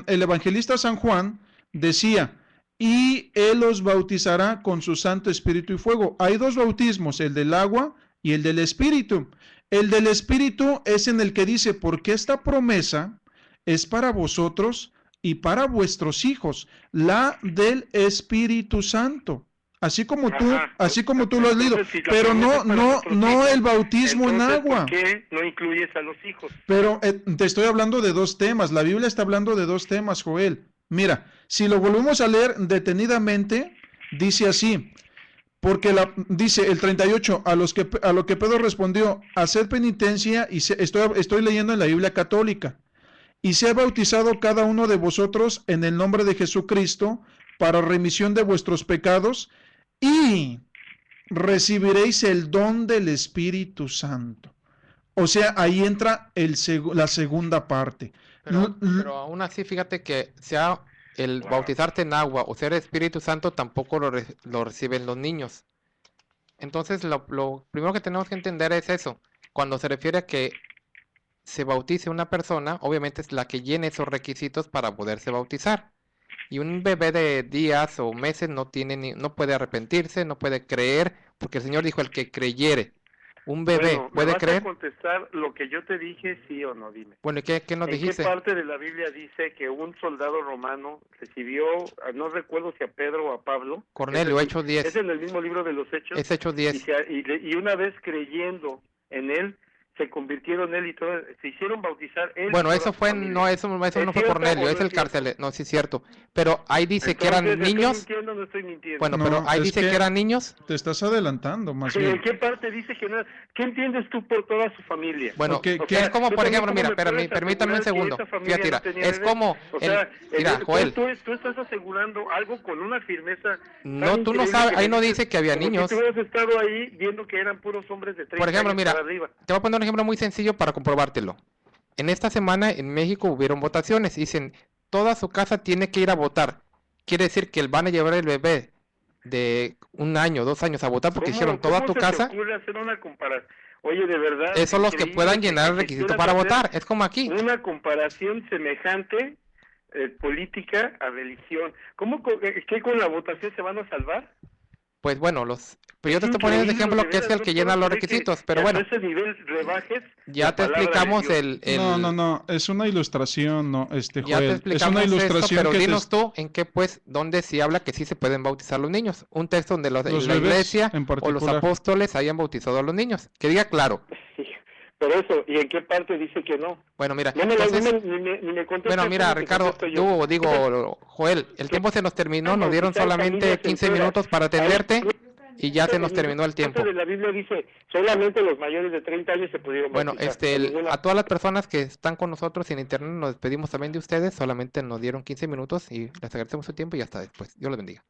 evangelista San Juan decía, y él los bautizará con su Santo Espíritu y fuego. Hay dos bautismos, el del agua y el del Espíritu. El del Espíritu es en el que dice, porque esta promesa es para vosotros y para vuestros hijos, la del Espíritu Santo. Así como tú lo has leído, pero no el bautismo en agua. ¿Por qué no incluyes a los hijos? Pero te estoy hablando de dos temas. La Biblia está hablando de dos temas, Joel. Mira, si lo volvemos a leer detenidamente, dice así, porque dice el 38, a lo que Pedro respondió, haced penitencia, y estoy leyendo en la Biblia católica, y sea bautizado cada uno de vosotros en el nombre de Jesucristo para remisión de vuestros pecados, y recibiréis el don del Espíritu Santo. O sea, ahí entra la segunda parte. Pero aún así, fíjate que sea el bautizarte en agua o ser Espíritu Santo tampoco lo reciben los niños. Entonces, lo primero que tenemos que entender es eso. Cuando se refiere a que se bautice una persona, obviamente es la que llene esos requisitos para poderse bautizar. Y un bebé de días o meses no puede arrepentirse, no puede creer, porque el Señor dijo, el que creyere. Un bebé Bueno, puede ¿me vas creer. a contestar lo que yo te dije, sí o no? Dime. Bueno, ¿y qué nos dijiste? ¿En qué parte de la Biblia dice que un soldado romano recibió, no recuerdo si a Pedro o a Pablo? Cornelio, Hechos 10. Es en el mismo libro de los Hechos. Es Hechos 10. Y una vez creyendo en él, se convirtieron él y todo, se hicieron bautizar él. Bueno, eso fue, eso no fue Cornelio, es el carcelero, no, sí es cierto. Pero ahí dice que eran niños. ¿Estoy mintiendo o no estoy mintiendo? Bueno, pero ahí dice que eran niños. Te estás adelantando, más ¿En bien. qué parte dice que no? ¿Qué entiendes tú por toda su familia? Bueno, Okay, que es como, tú por ejemplo, también, mira, ¿cómo me puedes permítame un asegurar segundo. que esa familia Fíjate, no mira, tenía es bebés? como, O sea, mira, Joel. Tú estás asegurando algo con una firmeza. No, tan tú no increíble sabes, que ahí no me dice que había como niños. Si tú hubieras estado ahí viendo que eran puros hombres de 30 Por ejemplo, años mira, para arriba. te voy a poner un ejemplo muy sencillo para comprobártelo. En esta semana en México hubieron votaciones. Dicen, toda su casa tiene que ir a votar. Quiere decir que van a llevar el bebé de 1 año, 2 años a votar porque dijeron toda tu casa. ¿Cómo se te ocurre hacer una comparación? Oye, de verdad. Esos son los que increíble puedan llenar el requisito quisieras para hacer votar. Es como aquí. Una comparación semejante, política a religión. ¿Qué con la votación se van a salvar? Pues bueno, pero yo te estoy poniendo el ejemplo que es el que llena los requisitos, pero bueno, a ese nivel rebajes ya la te palabra de explicamos Dios. No, es una ilustración, no, ya te Joel, es explicamos una esto, ilustración pero que dinos tú en qué, pues, dónde sí habla que sí se pueden bautizar los niños. Un texto donde Los la bebés, iglesia en o los particular. apóstoles hayan bautizado a los niños. Que diga claro. Sí, pero eso, ¿y en qué parte dice que no? Bueno, mira, No me entonces, ni me contestas bueno, mira, cómo te Ricardo, contesto yo. digo, Joel, el tiempo se nos terminó, nos dieron Bautizar solamente familias 15 enteras. minutos para atenderte Ahí- y ya se nos terminó el tiempo. De la Biblia dice, solamente los mayores de 30 años se pudieron Bueno, bautizar. a todas las personas que están con nosotros en internet nos despedimos también de ustedes, solamente nos dieron 15 minutos y les agradecemos su tiempo y hasta después. Dios les bendiga.